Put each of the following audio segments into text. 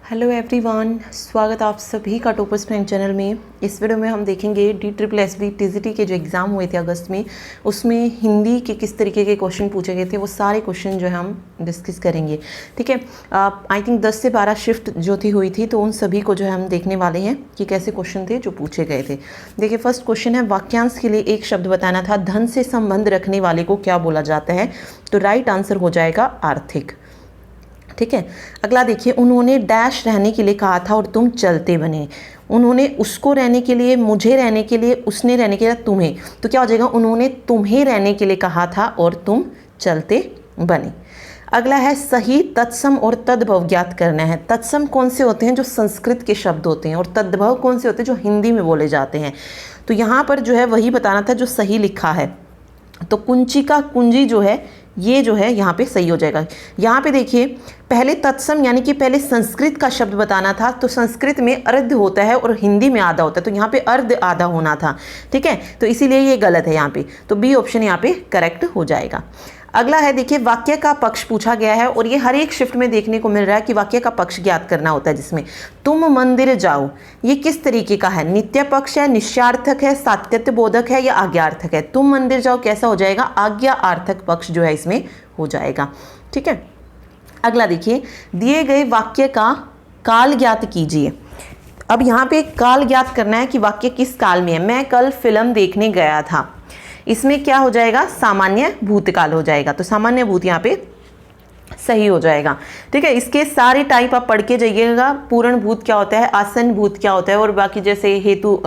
Hello everyone, स्वागत आप सभी का टॉपर्स प्रैंक चैनल में। इस वीडियो में हम देखेंगे DSSB TGT के जो एग्ज़ाम हुए थे अगस्त में, उसमें हिंदी के किस तरीके के क्वेश्चन पूछे गए थे, वो सारे क्वेश्चन जो है हम डिस्कस करेंगे। ठीक है, आई थिंक 10 से 12 शिफ्ट जो हुई थी, तो उन सभी को जो है हम देखने वाले हैं कि कैसे क्वेश्चन थे जो पूछे गए थे। देखिए, फर्स्ट क्वेश्चन है, वाक्यांश के लिए एक शब्द बताना था, धन से संबंध रखने वाले को क्या बोला जाता है? तो राइट आंसर हो जाएगा आर्थिक। ठीक है, अगला देखिए, उन्होंने डैश रहने के लिए कहा था और तुम चलते बने। उन्होंने उसको रहने के लिए, मुझे रहने के लिए, उसने रहने के लिए, तुम्हें, तो क्या हो जाएगा? उन्होंने तुम्हें रहने के लिए कहा था और तुम चलते बने। अगला है, सही तत्सम और तद्भव ज्ञात करना है। तत्सम कौन से होते हैं? जो संस्कृत के शब्द होते हैं, और तद्भव कौन से होते हैं? जो हिंदी में बोले जाते हैं। तो यहाँ पर जो है वही बताना था जो सही लिखा है। तो कुंचिका, कुंजी जो है, ये जो है यहाँ पे सही हो जाएगा। यहाँ पे देखिए, पहले तत्सम यानी कि पहले संस्कृत का शब्द बताना था, तो संस्कृत में अर्ध होता है और हिंदी में आधा होता है, तो यहाँ पे अर्ध आधा होना था। ठीक है, तो इसीलिए ये गलत है यहाँ पे, तो बी ऑप्शन यहाँ पे करेक्ट हो जाएगा। अगला है, देखिए, वाक्य का पक्ष पूछा गया है, और ये हर एक शिफ्ट में देखने को मिल रहा है कि वाक्य का पक्ष ज्ञात करना होता है, जिसमें तुम मंदिर जाओ, ये किस तरीके का है? नित्य पक्ष है, निश्चयार्थक है, सात्यत्य बोधक है, या आज्ञार्थक है? तुम मंदिर जाओ कैसा हो जाएगा? आज्ञार्थक पक्ष जो है इसमें हो जाएगा। ठीक है, अगला देखिए, दिए गए वाक्य का काल ज्ञात कीजिए। अब यहाँ पे काल ज्ञात करना है कि वाक्य किस काल में है। मैं कल फिल्म देखने गया था, इसमें क्या हो जाएगा? सामान्य भूतकाल हो जाएगा, तो सामान्य भूत यहाँ पे सही हो जाएगा। ठीक है, इसके सारे टाइप आप पढ़ के जाइएगा। पूर्ण भूत क्या होता है, आसन भूत क्या होता है, और बाकी जैसे हेतु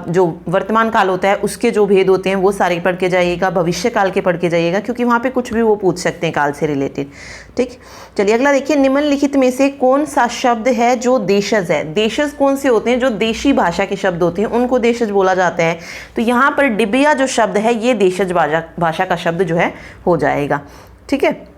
जो वर्तमान काल होता है उसके जो भेद होते हैं वो सारे पढ़ के जाइएगा। भविष्य काल के पढ़ के जाइएगा, क्योंकि वहाँ पे कुछ भी वो पूछ सकते हैं काल से रिलेटेड। ठीक, चलिए अगला देखिए, निम्नलिखित में से कौन सा शब्द है जो देशज है? देशज कौन से होते हैं? जो देशी भाषा के शब्द होते हैं उनको देशज बोला जाता है। तो यहाँ पर डिबिया जो शब्द है, ये देशज भाषा का शब्द जो है हो जाएगा। ठीक है,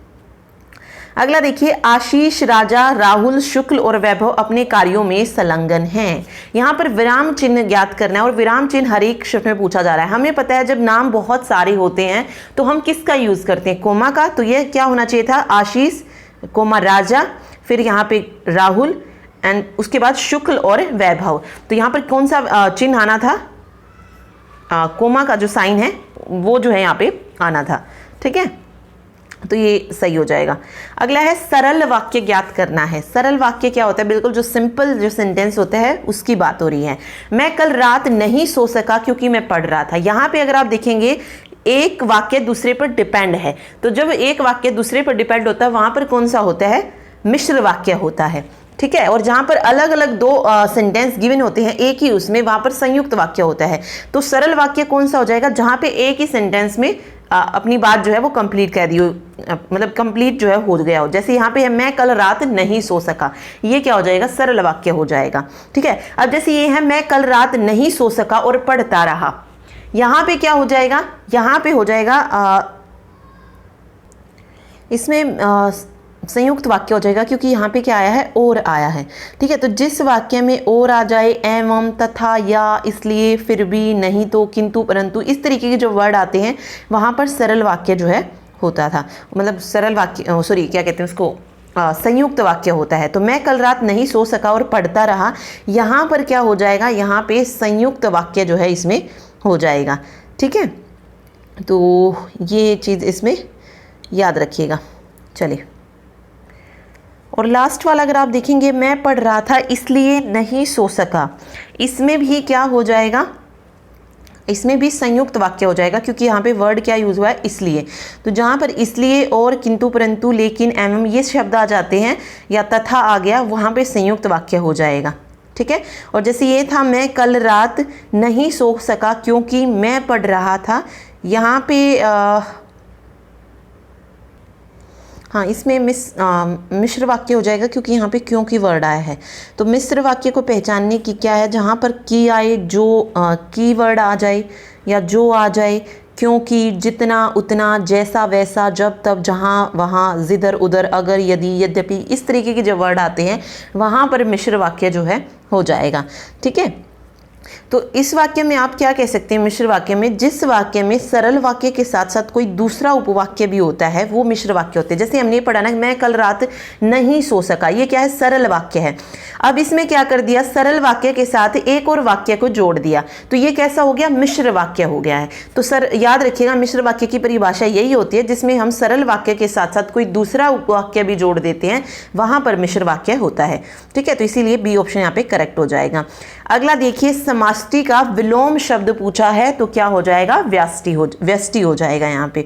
अगला देखिए, आशीष, राजा, राहुल, शुक्ल और वैभव अपने कार्यों में संलग्न हैं। यहाँ पर विराम चिन्ह ज्ञात करना है, और विराम चिन्ह हर एक शिफ्ट में पूछा जा रहा है। हमें पता है जब नाम बहुत सारे होते हैं तो हम किसका यूज करते हैं? कोमा का। तो ये क्या होना चाहिए था? आशीष, कोमा राजा, फिर यहाँ पे राहुल, एंड उसके बाद शुक्ल और वैभव। तो यहाँ पर कौन सा चिन्ह आना था? कोमा का जो साइन है वो जो है यहाँ पे आना था। ठीक है, तो ये सही हो जाएगा। अगला है, सरल वाक्य ज्ञात करना है। सरल वाक्य क्या होता है? बिल्कुल जो सिंपल जो सेंटेंस होता है उसकी बात हो रही है। मैं कल रात नहीं सो सका क्योंकि मैं पढ़ रहा था। यहाँ पे अगर आप देखेंगे, एक वाक्य दूसरे पर डिपेंड है, तो जब एक वाक्य दूसरे पर डिपेंड होता है वहां पर कौन सा होता है? मिश्र वाक्य होता है। ठीक है, और जहां पर अलग अलग दो सेंटेंस गिवन होते हैं एक ही उसमें, वहां पर संयुक्त वाक्य होता है। तो सरल वाक्य कौन सा हो जाएगा? जहां पे एक ही सेंटेंस में अपनी बात जो है वो कंप्लीट कर दी हो, मतलब कंप्लीट जो है हो गया हो। जैसे यहाँ पे है, मैं कल रात नहीं सो सका, ये क्या हो जाएगा? सरल वाक्य हो जाएगा। ठीक है, अब जैसे ये है, मैं कल रात नहीं सो सका और पढ़ता रहा, यहाँ पे क्या हो जाएगा? यहाँ पे हो जाएगा इसमें संयुक्त वाक्य हो जाएगा, क्योंकि यहाँ पे क्या आया है? और आया है। ठीक है, तो जिस वाक्य में और आ जाए, एवं, तथा, या, इसलिए, फिर भी, नहीं तो, किंतु, परंतु, इस तरीके के जो वर्ड आते हैं वहाँ पर सरल वाक्य जो है होता था, मतलब सरल वाक्य, सॉरी क्या कहते हैं उसको, संयुक्त वाक्य होता है। तो मैं कल रात नहीं सो सका और पढ़ता रहा, यहाँ पर क्या हो जाएगा? यहाँ पे संयुक्त वाक्य जो है इसमें हो जाएगा। ठीक है, तो ये चीज़ इसमें याद रखिएगा। चलिए, और लास्ट वाला अगर आप देखेंगे, मैं पढ़ रहा था इसलिए नहीं सो सका, इसमें भी क्या हो जाएगा? इसमें भी संयुक्त वाक्य हो जाएगा, क्योंकि यहाँ पे वर्ड क्या यूज हुआ है? इसलिए। तो जहाँ पर इसलिए और किंतु, परंतु, लेकिन, एवं ये शब्द आ जाते हैं, या तथा आ गया, वहाँ पे संयुक्त वाक्य हो जाएगा। ठीक है, और जैसे ये था, मैं कल रात नहीं सो सका क्योंकि मैं पढ़ रहा था, यहाँ पे हाँ, इसमें मिश्र वाक्य हो जाएगा, क्योंकि यहाँ पे क्योंकि वर्ड आया है। तो मिश्र वाक्य को पहचानने की क्या है? जहाँ पर की आए, जो की वर्ड आ जाए या जो आ जाए, क्योंकि, जितना, उतना, जैसा, वैसा, जब, तब, जहाँ, वहाँ, जिधर, उधर, अगर, यदि, यद्यपि, इस तरीके के जो वर्ड आते हैं वहाँ पर मिश्र वाक्य जो है हो जाएगा। ठीक है, तो इस वाक्य में आप क्या कह सकते हैं, मिश्र वाक्य में जिस वाक्य में सरल वाक्य के साथ साथ कोई दूसरा उपवाक्य भी होता है वो मिश्र वाक्य होते हैं। जैसे हमने पढ़ा ना, मैं कल रात नहीं सो सका, ये क्या है, सरल वाक्य है। अब इसमें क्या कर दिया, सरल वाक्य के साथ एक और वाक्य को जोड़ दिया, तो ये कैसा हो गया, मिश्र वाक्य हो गया है। तो सर याद रखिएगा, मिश्र वाक्य की परिभाषा यही होती है जिसमें हम सरल वाक्य के साथ साथ कोई दूसरा उपवाक्य भी जोड़ देते हैं, वहां पर मिश्र वाक्य होता है। ठीक है, तो इसीलिए बी ऑप्शन यहाँ पे करेक्ट हो जाएगा। अगला देखिए, समाष्टि का विलोम शब्द पूछा है तो क्या हो जाएगा, व्यष्टि हो जाएगा यहाँ पे।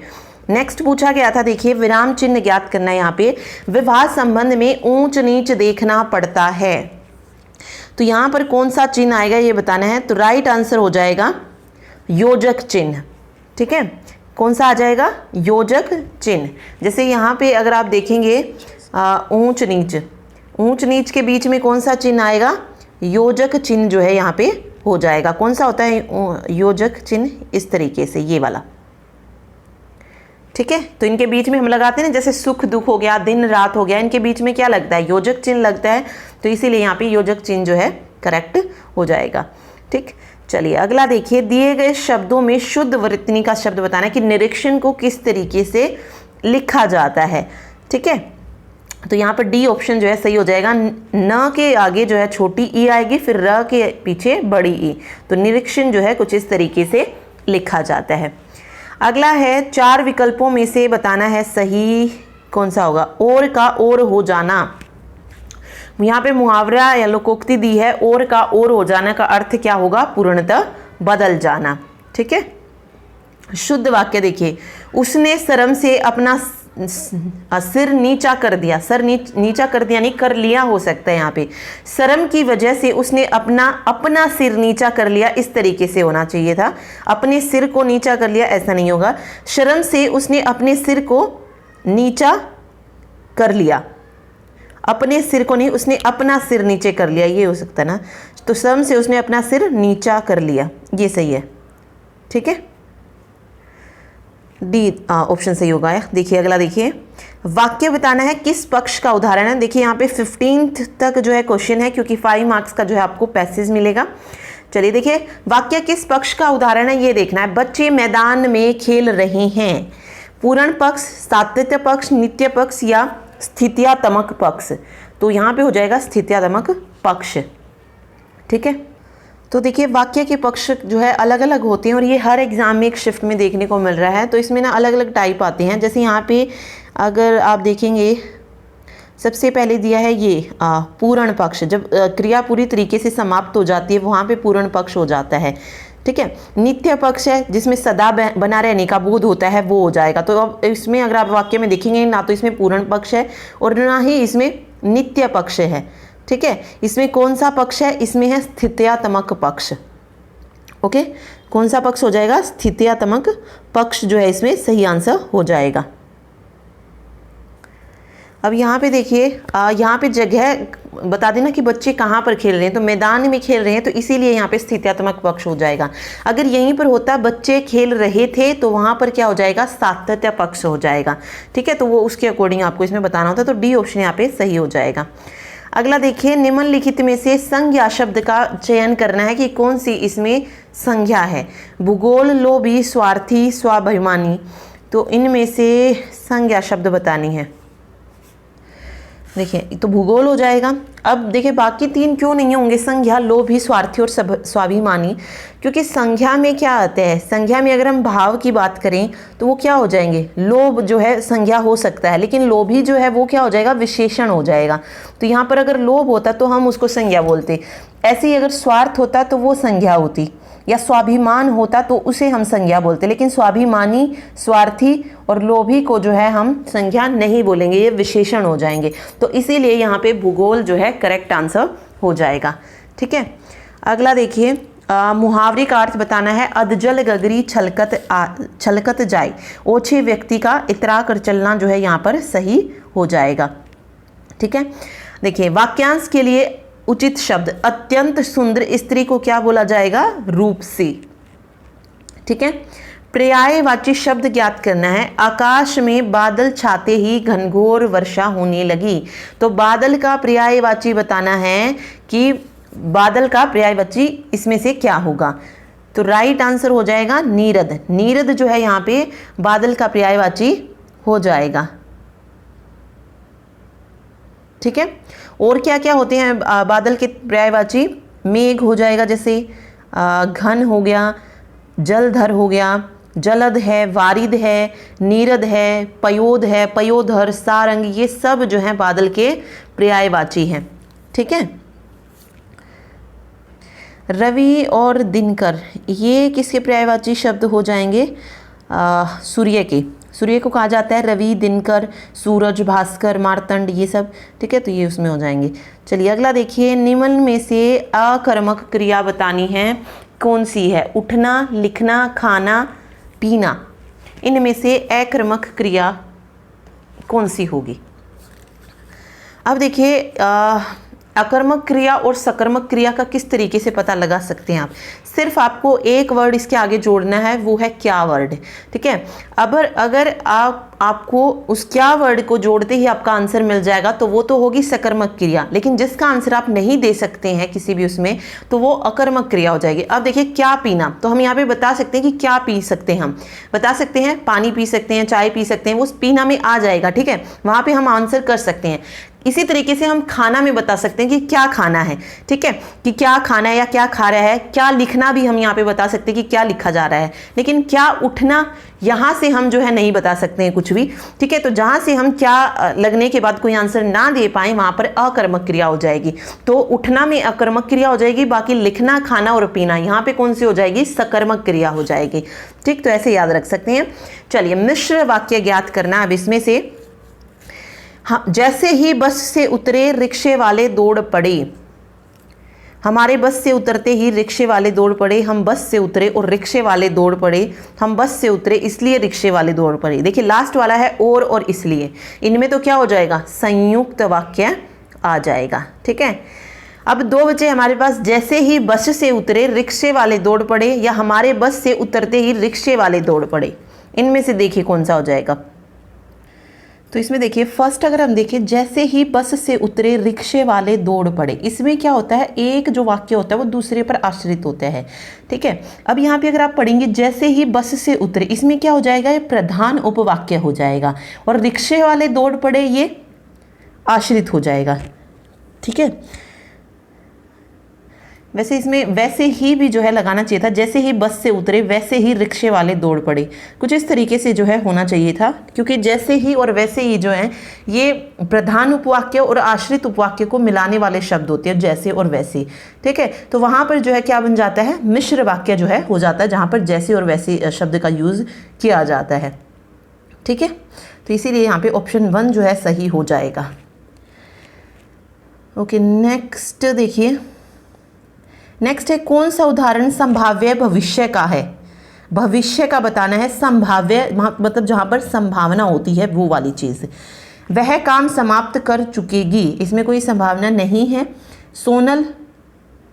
नेक्स्ट पूछा गया था, देखिए विराम चिन्ह ज्ञात करना है। यहाँ पे विवाह संबंध में ऊंच नीच देखना पड़ता है, तो यहाँ पर कौन सा चिन्ह आएगा ये बताना है। तो राइट आंसर हो जाएगा योजक चिन्ह। ठीक है, कौन सा आ जाएगा, योजक चिन्ह। जैसे यहाँ पे अगर आप देखेंगे ऊंच नीच के बीच में कौन सा चिन्ह आएगा, योजक चिन्ह जो है यहाँ पे हो जाएगा। कौन सा होता है योजक चिन्ह, इस तरीके से ये वाला। ठीक है, तो इनके बीच में हम लगाते हैं ना, जैसे सुख दुख हो गया, दिन रात हो गया, इनके बीच में क्या लगता है, योजक चिन्ह लगता है, तो इसीलिए यहाँ पे योजक चिन्ह जो है करेक्ट हो जाएगा। ठीक, चलिए अगला देखिए, दिए गए शब्दों में शुद्ध वर्तनी का शब्द बताना है कि निरीक्षण को किस तरीके से लिखा जाता है। ठीक है, तो यहाँ पर डी ऑप्शन जो है सही हो जाएगा। न के आगे जो है छोटी ई आएगी, फिर र के पीछे बड़ी ई, तो निरीक्षण जो है कुछ इस तरीके से लिखा जाता है। अगला है, 4 विकल्पों में से बताना है सही कौन सा होगा। और का और हो जाना, यहाँ पे मुहावरा या लोकोक्ति दी है, और का और हो जाना का अर्थ क्या होगा, पूर्णतः बदल जाना। ठीक है, शुद्ध वाक्य देखिए, उसने शर्म से अपना सिर नीचा कर दिया, नीचा कर दिया नहीं, कर लिया हो सकता है यहाँ पे। शर्म की वजह से उसने अपना सिर नीचा कर लिया, इस तरीके से होना चाहिए था, अपने सिर को नीचा कर लिया, ऐसा नहीं होगा। शर्म से उसने अपने सिर को नीचा कर लिया, अपने सिर को नहीं, उसने अपना सिर नीचे कर लिया, ये हो सकता है ना। तो शर्म से उसने अपना सिर नीचा कर लिया, ये सही है। ठीक है, डी ऑप्शन सही होगा। देखिए अगला देखिए, वाक्य बताना है किस पक्ष का उदाहरण है। देखिए यहाँ पे 15th तक जो है क्वेश्चन है, क्योंकि 5 मार्क्स का जो है आपको पैसेज मिलेगा। चलिए देखिए, वाक्य किस पक्ष का उदाहरण है ये देखना है। बच्चे मैदान में खेल रहे हैं, पूर्ण पक्ष, सातत्य पक्ष, नित्य पक्ष या स्थित्यात्मक पक्ष। तो यहाँ पे हो जाएगा स्थित्यात्मक पक्ष। ठीक है, तो देखिए वाक्य के पक्ष जो है अलग अलग होते हैं और ये हर एग्जाम में एक शिफ्ट में देखने को मिल रहा है। तो इसमें ना अलग अलग टाइप आते हैं। जैसे यहाँ पे अगर आप देखेंगे, सबसे पहले दिया है ये पूर्ण पक्ष, जब क्रिया पूरी तरीके से समाप्त हो जाती है वहाँ पे पूर्ण पक्ष हो जाता है। ठीक है, नित्य पक्ष है जिसमें सदा बना रहने का बोध होता है, वो हो जाएगा। तो अब इसमें अगर आप वाक्य में देखेंगे, ना तो इसमें पूर्ण पक्ष है और ना ही इसमें नित्य पक्ष है। ठीक है, इसमें कौन सा पक्ष है, इसमें है स्थित्यात्मक पक्ष। ओके, कौन सा पक्ष हो जाएगा, स्थित्यात्मक पक्ष जो है इसमें सही आंसर हो जाएगा। अब यहाँ पे देखिए, यहाँ पे जगह बता देना कि बच्चे कहाँ पर खेल रहे हैं, तो मैदान में खेल रहे हैं, तो इसीलिए यहाँ पे स्थित्यात्मक पक्ष हो जाएगा। अगर यहीं पर होता बच्चे खेल रहे थे तो वहाँ पर क्या हो जाएगा, सातत्य पक्ष हो जाएगा। ठीक है, तो वो उसके अकॉर्डिंग आपको इसमें बताना होता है, तो डी ऑप्शन यहाँ पे सही हो जाएगा। अगला देखिए, निम्नलिखित में से संज्ञा शब्द का चयन करना है कि कौन सी इसमें संज्ञा है। भूगोल, लोभी, स्वार्थी, स्वाभिमानी, तो इनमें से संज्ञा शब्द बतानी है। देखिए तो भूगोल हो जाएगा। अब देखिए बाकी 3 क्यों नहीं होंगे, संज्ञा, लोभी, स्वार्थी और स्वाभिमानी, क्योंकि संज्ञा में क्या आता है, संज्ञा में अगर हम भाव की बात करें तो वो क्या हो जाएंगे, लोभ जो है संज्ञा हो सकता है, लेकिन लोभी जो है वो क्या हो जाएगा, विशेषण हो जाएगा। तो यहाँ पर अगर लोभ होता तो हम उसको संज्ञा बोलते, ऐसे ही अगर स्वार्थ होता तो वो संज्ञा होती, या स्वाभिमान होता तो उसे हम संज्ञा बोलते, लेकिन स्वाभिमानी, स्वार्थी और लोभी को जो है हम संज्ञा नहीं बोलेंगे, ये विशेषण हो जाएंगे। तो इसीलिए यहाँ पे भूगोल जो है करेक्ट आंसर हो जाएगा। ठीक है, अगला देखिए, मुहावरे का अर्थ बताना है। अधजल गगरी छलकत जाए, ओछे व्यक्ति का इतरा कर चलना जो है यहाँ पर सही हो जाएगा। ठीक है, देखिए वाक्यांश के लिए उचित शब्द, अत्यंत सुंदर स्त्री को क्या बोला जाएगा, रूपसी। ठीक है, पर्यायवाची शब्द ज्ञात करना है। आकाश में बादल छाते ही घनघोर वर्षा होने लगी, तो बादल का पर्यायवाची बताना है कि बादल का पर्यायवाची इसमें से क्या होगा? तो राइट आंसर हो जाएगा नीरद। नीरद जो है यहाँ पे बादल का पर्यायवाची हो जाएगा। ठीक है, और क्या क्या होते हैं बादल के पर्यायवाची? मेघ हो जाएगा, जैसे घन हो गया, जलधर हो गया, जलद है, वारिद है, नीरद है, पयोद है, पयोधर, सारंग, ये सब जो है बादल के पर्यायवाची हैं। ठीक है, रवि और दिनकर ये किसके पर्यायवाची शब्द हो जाएंगे? सूर्य के। सूर्य को कहा जाता है रवि, दिनकर, सूरज, भास्कर, मार्तंड, ये सब। ठीक है, तो ये उसमें हो जाएंगे। चलिए अगला देखिए, निम्न में से अकर्मक क्रिया बतानी है, कौन सी है? उठना, लिखना, खाना, पीना। इनमें से अकर्मक क्रिया कौन सी होगी? अब देखिए अकर्मक क्रिया और सकर्मक क्रिया का किस तरीके से पता लगा सकते हैं आप? सिर्फ आपको एक वर्ड इसके आगे जोड़ना है, वो है क्या वर्ड। ठीक है, अगर आपको उस क्या वर्ड को जोड़ते ही आपका आंसर मिल जाएगा तो वो तो होगी सकर्मक क्रिया, लेकिन जिसका आंसर आप नहीं दे सकते हैं किसी भी उसमें तो वो अकर्मक क्रिया हो जाएगी। अब देखिए क्या पीना, तो हम यहाँ पे बता सकते हैं कि क्या पी सकते हैं, हम बता सकते हैं पानी पी सकते हैं, चाय पी सकते हैं, वो पीना में आ जाएगा। ठीक है, वहाँ पे हम आंसर कर सकते हैं। इसी तरीके से हम खाना में बता सकते हैं कि क्या खाना है। ठीक है, कि क्या खाना है या क्या खा रहा है। क्या लिखना भी हम यहाँ पे बता सकते हैं कि क्या लिखा जा रहा है, लेकिन क्या उठना यहाँ से हम जो है नहीं बता सकते हैं कुछ भी। ठीक है, तो जहाँ से हम क्या लगने के बाद कोई आंसर ना दे पाए वहाँ पर अकर्मक क्रिया हो जाएगी। तो उठना में अकर्मक क्रिया हो जाएगी, बाकी लिखना, खाना और पीना यहाँ पे कौन सी हो जाएगी? सकर्मक क्रिया हो जाएगी। ठीक, तो ऐसे याद रख सकते हैं। चलिए मिश्र वाक्य ज्ञात करना। अब इसमें से हाँ, जैसे ही बस से उतरे रिक्शे वाले दौड़ पड़े। हमारे बस से उतरते ही रिक्शे वाले दौड़ पड़े, हम बस से उतरे और रिक्शे वाले दौड़ पड़े, हम बस से उतरे इसलिए रिक्शे वाले दौड़ पड़े। देखिए लास्ट वाला है और इसलिए, इनमें तो क्या हो जाएगा? संयुक्त वाक्य आ जाएगा। ठीक है, अब दो बचे हमारे पास, जैसे ही बस से उतरे रिक्शे वाले दौड़ पड़े या हमारे बस से उतरते ही रिक्शे वाले दौड़ पड़े। इनमें से देखिए कौन सा हो जाएगा? तो इसमें देखिए फर्स्ट अगर हम देखें, जैसे ही बस से उतरे रिक्शे वाले दौड़ पड़े, इसमें क्या होता है? एक जो वाक्य होता है वो दूसरे पर आश्रित होता है। ठीक है, अब यहाँ पे अगर आप पढ़ेंगे जैसे ही बस से उतरे, इसमें क्या हो जाएगा? ये प्रधान उपवाक्य हो जाएगा, और रिक्शे वाले दौड़ पड़े ये आश्रित हो जाएगा। ठीक है, वैसे इसमें वैसे ही भी जो है लगाना चाहिए था, जैसे ही बस से उतरे वैसे ही रिक्शे वाले दौड़ पड़े, कुछ इस तरीके से जो है होना चाहिए था, क्योंकि जैसे ही और वैसे ही जो है ये प्रधान उपवाक्य और आश्रित उपवाक्य को मिलाने वाले शब्द होते हैं, जैसे और वैसे। ठीक है, तो वहाँ पर जो है क्या बन जाता है? मिश्र वाक्य जो है हो जाता है, जहाँ पर जैसे और वैसे शब्द का यूज़ किया जाता है। ठीक है, तो इसीलिए यहाँ पे ऑप्शन 1 जो है सही हो जाएगा। ओके, नेक्स्ट देखिए, नेक्स्ट है कौन सा उदाहरण संभाव्य भविष्य का है? भविष्य का बताना है, संभाव्य मतलब जहाँ पर संभावना होती है वो वाली चीज़। वह काम समाप्त कर चुकेगी, इसमें कोई संभावना नहीं है। सोनल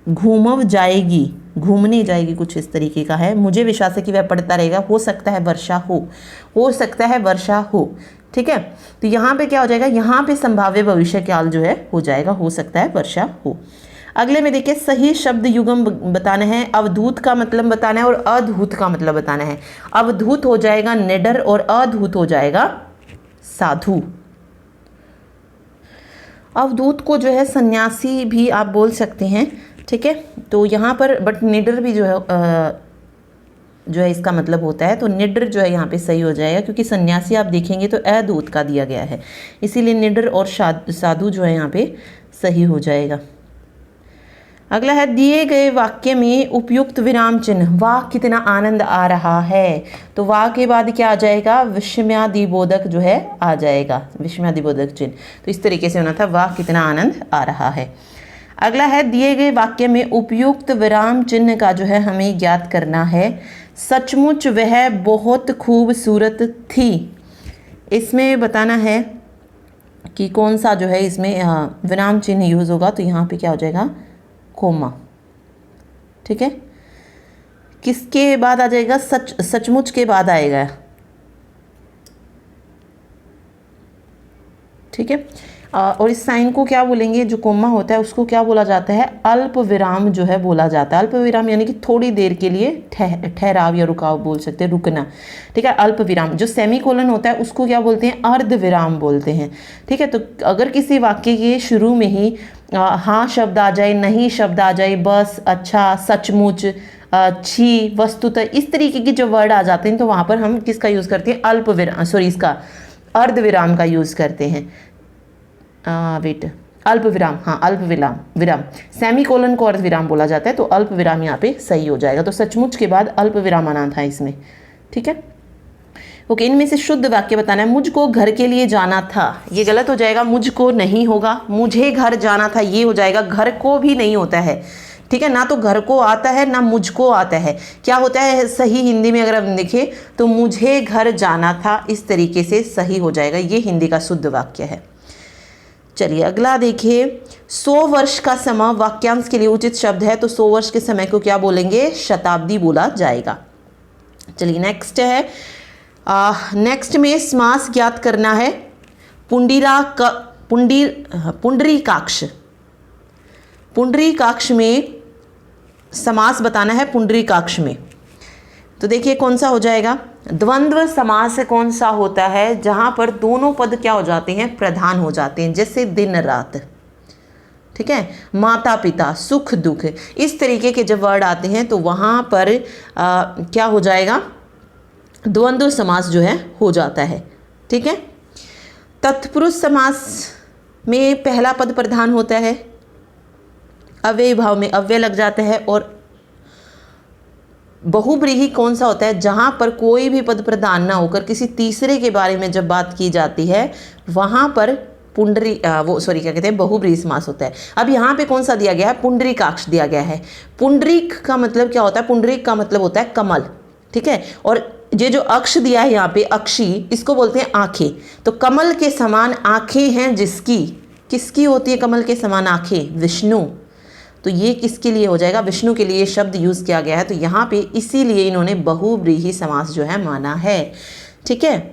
घूमव जाएगी, घूमने जाएगी, कुछ इस तरीके का है। मुझे विश्वास है कि वह पढ़ता रहेगा, हो सकता है वर्षा हो सकता है वर्षा हो। ठीक है, तो यहाँ पे क्या हो जाएगा? यहाँ पे संभाव्य भविष्य काल जो है हो जाएगा, हो सकता है वर्षा हो। अगले में देखिए सही शब्द युग्म बताना है, अवधूत का मतलब बताना है और अधूत का मतलब बताना है। अवधूत हो जाएगा निडर और अधूत हो जाएगा साधु। अवधूत को जो है सन्यासी भी आप बोल सकते हैं। ठीक है, तो यहाँ पर बट निडर भी जो है इसका मतलब होता है, तो निडर जो है यहाँ पे सही हो जाएगा, क्योंकि सन्यासी आप देखेंगे तो अधूत का दिया गया है, इसीलिए निडर और साधु जो है यहाँ पे सही हो जाएगा। अगला है दिए गए वाक्य में उपयुक्त विराम चिन्ह। वाह कितना आनंद आ रहा है, तो वाह के बाद क्या आ जाएगा? विस्मयादिबोधक जो है आ जाएगा, विस्मयादिबोधक चिन्ह। तो इस तरीके से होना था, वाह कितना आनंद आ रहा है। अगला है दिए गए वाक्य में उपयुक्त विराम चिन्ह का जो है हमें ज्ञात करना है। सचमुच वह बहुत खूबसूरत थी, इसमें बताना है कि कौन सा जो है इसमें विराम चिन्ह यूज़ होगा। तो यहाँ पे क्या हो जाएगा? कोमा। ठीक है, किसके बाद आ जाएगा? सचमुच के बाद आएगा। ठीक है, और इस साइन को क्या बोलेंगे, जो कोमा होता है उसको क्या बोला जाता है, अल्प विराम जो है बोला जाता है। अल्प विराम यानी कि थोड़ी देर के लिए ठहराव या रुकाव बोल सकते हैं, रुकना, ठीक है। अल्प विराम। जो सेमीकोलन होता है उसको क्या बोलते हैं, अर्ध विराम बोलते हैं, ठीक है। तो अगर किसी वाक्य के शुरू में ही हाँ शब्द आ जाए, नहीं शब्द आ जाए, बस, अच्छा, सचमुच, छी, वस्तुतः, इस तरीके के जो वर्ड आ जाते हैं तो वहाँ पर हम किसका यूज़ करते हैं, अल्प विराम, सॉरी, इसका अर्ध विराम का यूज़ करते हैं। वेट, अल्प विराम, हाँ अल्प विराम, विराम। सेमीकोलन को अर्ध विराम बोला जाता है, तो अल्प विराम यहाँ पे सही हो जाएगा। तो सचमुच के बाद अल्प विराम आना था इसमें, ठीक है। ओके, इनमें से शुद्ध वाक्य बताना है। मुझको घर के लिए जाना था, ये गलत हो जाएगा, मुझको नहीं होगा। मुझे घर जाना था, ये हो जाएगा। घर को भी नहीं होता है, ठीक है, ना तो घर को आता है ना मुझको आता है। क्या होता है सही हिंदी में, अगर हम देखें तो मुझे घर जाना था, इस तरीके से सही हो जाएगा। ये हिंदी का शुद्ध वाक्य है। चलिए अगला देखिए, 100 वर्ष का समय वाक्यांश के लिए उचित शब्द है, तो 100 वर्ष के समय को क्या बोलेंगे, शताब्दी बोला जाएगा। चलिए नेक्स्ट है, नेक्स्ट में समास ज्ञात करना है। पुंडरीकाक्ष, पुंडरीकाक्ष में समास बताना है। पुंडरीकाक्ष में तो देखिए कौन सा हो जाएगा, द्वंद्व समास कौन सा होता है, जहां पर दोनों पद क्या हो जाते हैं, प्रधान हो जाते हैं, जैसे दिन रात, ठीक है, माता पिता, सुख दुख, इस तरीके के जब वर्ड आते हैं तो वहां पर क्या हो जाएगा, द्वंद्व समास जो है हो जाता है, ठीक है। तत्पुरुष समास में पहला पद प्रधान होता है, अव्यय भाव में अव्यय लग जाता है। और बहुब्रीहि कौन सा होता है, जहां पर कोई भी पद प्रधान ना होकर किसी तीसरे के बारे में जब बात की जाती है, वहां पर क्या कहते हैं, बहुब्रीहि समास होता है। अब यहाँ पे कौन सा दिया गया है, पुंडरीकाक्ष दिया गया है। पुंडरीक का मतलब क्या होता है, पुंडरीक का मतलब होता है कमल, ठीक है। और ये जो अक्ष दिया है यहाँ पे, अक्षी, इसको बोलते हैं आंखें। तो कमल के समान आंखें हैं जिसकी, किसकी होती है कमल के समान आंखें, विष्णु। तो ये किसके लिए हो जाएगा, विष्णु के लिए शब्द यूज किया गया है। तो यहाँ पे इसीलिए इन्होंने बहुब्रीहि समास जो है माना है, ठीक है।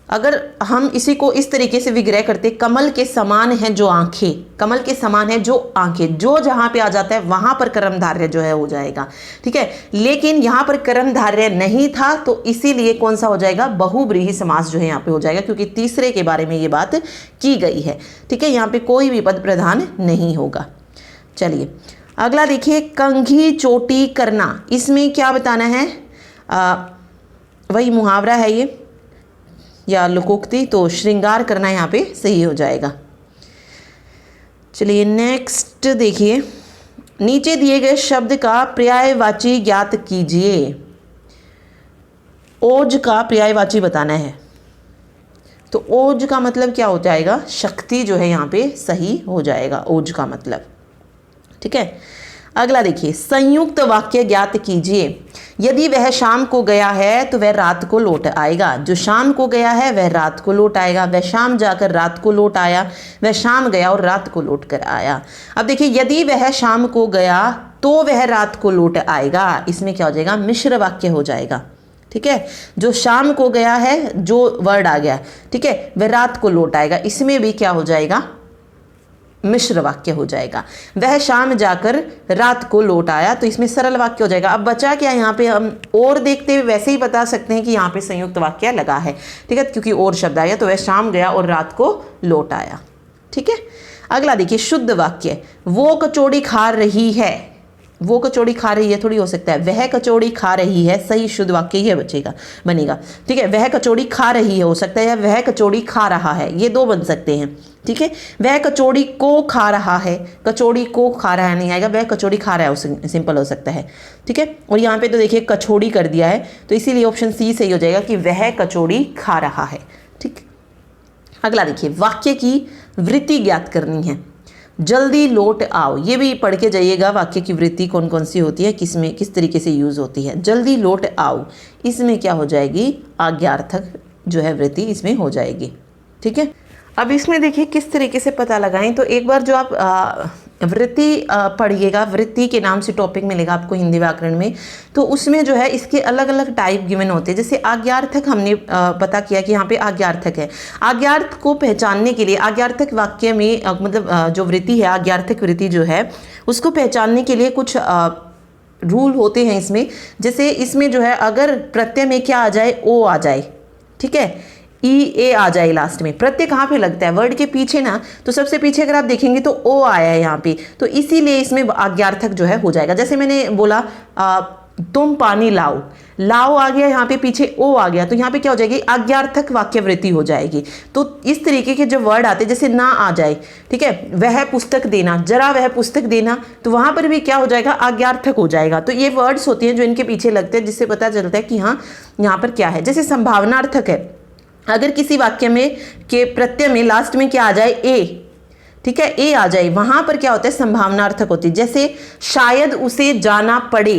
अगर हम इसी को इस तरीके से विग्रह करते, कमल के समान है जो आंखें, कमल के समान है जो आंखें, जो जहां पे आ जाता है वहां पर कर्मधारय जो है हो जाएगा, ठीक है। लेकिन यहां पर कर्मधारय नहीं था, तो इसीलिए कौन सा हो जाएगा, बहुब्रीहि समास जो है यहाँ पे हो जाएगा, क्योंकि तीसरे के बारे में ये बात की गई है, ठीक है। यहाँ पे कोई भी पद प्रधान नहीं होगा। चलिए अगला देखिए, कंघी चोटी करना, इसमें क्या बताना है, वही मुहावरा है ये या लोकोक्ति, तो श्रृंगार करना यहाँ पे सही हो जाएगा। चलिए नेक्स्ट देखिए, नीचे दिए गए शब्द का पर्यायवाची ज्ञात कीजिए। ओज का पर्यायवाची बताना है, तो ओज का मतलब क्या हो जाएगा, शक्ति जो है यहाँ पे सही हो जाएगा, ओज का मतलब, ठीक है। अगला देखिए, संयुक्त वाक्य ज्ञात कीजिए। यदि वह शाम को गया है तो वह रात को लौट आएगा। जो शाम को गया है वह रात को लौट आएगा। वह शाम जाकर रात को लौट आया, वह शाम गया और रात को लौट कर आया। अब देखिए, यदि वह शाम को गया तो वह रात को लौट आएगा, इसमें क्या हो जाएगा, मिश्र वाक्य हो जाएगा, ठीक है। जो शाम को गया है, जो वर्ड आ गया, ठीक है, वह रात को लौट आएगा, इसमें भी क्या हो जाएगा, मिश्र वाक्य हो जाएगा। वह शाम जाकर रात को लौट आया, तो इसमें सरल वाक्य हो जाएगा। अब बचा क्या, यहाँ पे हम और देखते हुए वैसे ही बता सकते हैं कि यहाँ पे संयुक्त वाक्य लगा है, ठीक है, क्योंकि और शब्द आया, तो वह शाम गया और रात को लौट आया, ठीक है। अगला देखिए, शुद्ध वाक्य, वो कचौड़ी खा रही है, वो कचौड़ी खा रही है थोड़ी हो सकता है, वह कचौड़ी खा रही है, सही शुद्ध वाक्य ये बनेगा, ठीक है। वह कचौड़ी खा रही है हो सकता है, या वह कचौड़ी खा रहा है, ये दो बन सकते हैं, ठीक है। वह कचौड़ी को खा रहा है, कचौड़ी को खा रहा है नहीं आएगा, वह कचौड़ी खा रहा है सिंपल हो सकता है, ठीक है। और यहाँ पे तो देखिए कचौड़ी कर दिया है, तो इसीलिए ऑप्शन सी सही हो जाएगा कि वह कचौड़ी खा रहा है, ठीक। अगला देखिए, वाक्य की वृत्ति ज्ञात करनी है। जल्दी लौट आओ, ये भी पढ़ के जाइएगा, वाक्य की वृत्ति कौन कौन सी होती है, किसमें किस तरीके से यूज होती है। जल्दी लौट आओ, इसमें क्या हो जाएगी, आज्ञार्थक जो है वृत्ति इसमें हो जाएगी, ठीक है। अब इसमें देखिए किस तरीके से पता लगाएं, तो एक बार जो आप वृत्ति पढ़िएगा, वृत्ति के नाम से टॉपिक मिलेगा आपको हिंदी व्याकरण में। तो उसमें जो है इसके अलग अलग टाइप गिवन होते हैं। जैसे आज्ञार्थक हमने पता किया कि यहाँ पे आज्ञार्थक है। आज्ञार्थ को पहचानने के लिए आज्ञार्थक वाक्य में मतलब जो वृत्ति है, आज्ञार्थक वृत्ति जो है उसको पहचानने के लिए कुछ रूल होते हैं इसमें। जैसे इसमें जो है अगर प्रत्यय में क्या आ जाए, ओ आ जाए, ठीक है, ई ए आ जाए लास्ट में। प्रत्यय कहाँ पे लगता है, वर्ड के पीछे ना, तो सबसे पीछे अगर आप देखेंगे तो ओ आया है यहाँ पे, तो इसीलिए इसमें आज्ञार्थक जो है हो जाएगा। जैसे मैंने बोला तुम पानी लाओ, लाओ आ गया, यहाँ पे पीछे ओ आ गया, तो यहाँ पे क्या हो जाएगी, आज्ञार्थक वाक्यवृत्ति हो जाएगी। तो इस तरीके के जो वर्ड आते हैं, जैसे ना आ जाए, ठीक है, वह पुस्तक देना, जरा वह पुस्तक देना, तो वहां पर भी क्या हो जाएगा, आज्ञार्थक हो जाएगा। तो ये वर्ड्स होते हैं जो इनके पीछे लगते हैं, जिससे पता चलता है कि हाँ यहाँ पर क्या है। जैसे संभावनार्थक है, अगर किसी वाक्य में के प्रत्यय में लास्ट में क्या आ जाए, ए, ठीक है, ए आ जाए, वहां पर क्या होता है, संभावनार्थक होती है। जैसे शायद उसे जाना पड़े,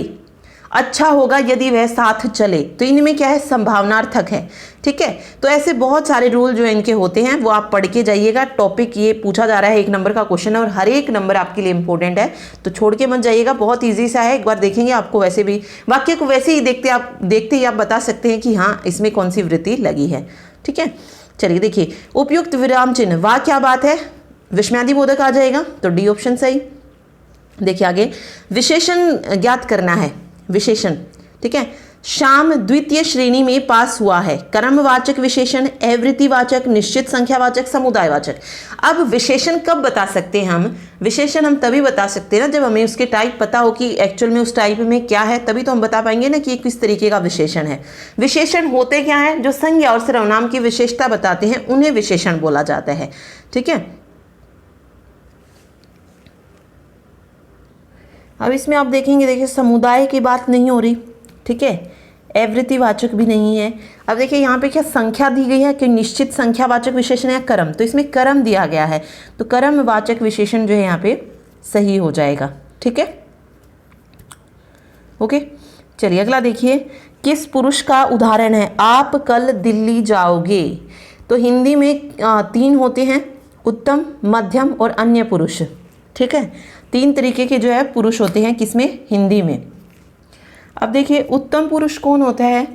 अच्छा होगा यदि वह साथ चले, तो इनमें क्या है, संभावनार्थक है, ठीक है। तो ऐसे बहुत सारे रूल जो इनके होते हैं वो आप पढ़ के जाइएगा। टॉपिक ये पूछा जा रहा है, 1 नंबर का क्वेश्चन है और हर एक नंबर आपके लिए इंपॉर्टेंट है, तो छोड़ के मत जाइएगा। बहुत ईजी सा है, एक बार देखेंगे आपको वैसे भी वाक्य को वैसे ही देखते ही आप बता सकते हैं कि हाँ इसमें कौन सी वृत्ति लगी है, ठीक है। चलिए देखिए, उपयुक्त विराम चिन्ह, वाह क्या बात है, विस्मयादि बोधक आ जाएगा, तो डी ऑप्शन सही। देखिए आगे, विशेषण ज्ञात करना है, विशेषण, ठीक है। श्याम द्वितीय श्रेणी में पास हुआ है, कर्मवाचक विशेषण, एवृत्तिवाचक, निश्चित संख्यावाचक, समुदायवाचक। अब विशेषण कब बता सकते हैं हम, विशेषण हम तभी बता सकते हैं ना जब हमें उसके टाइप पता हो कि एक्चुअल में उस टाइप में क्या है, तभी तो हम बता पाएंगे ना कि किस तरीके का विशेषण है। विशेषण होते क्या है, जो संज्ञा और सर्वनाम की विशेषता बताते हैं उन्हें विशेषण बोला जाता है, ठीक है। अब इसमें आप देखेंगे, देखिए समुदाय की बात नहीं हो रही, ठीक है, एवृत्तिवाचक भी नहीं है। अब देखिए यहाँ पे क्या संख्या दी गई है कि निश्चित संख्यावाचक विशेषण या कर्म, तो इसमें कर्म दिया गया है, तो कर्मवाचक विशेषण जो है यहाँ पे सही हो जाएगा, ठीक है, ओके। चलिए अगला देखिए, किस पुरुष का उदाहरण है, आप कल दिल्ली जाओगे। तो हिंदी में 3 होते हैं, उत्तम, मध्यम और अन्य पुरुष, ठीक है। 3 तरीके के जो है पुरुष होते हैं किसमें, हिंदी में। अब देखिए उत्तम पुरुष कौन होता है,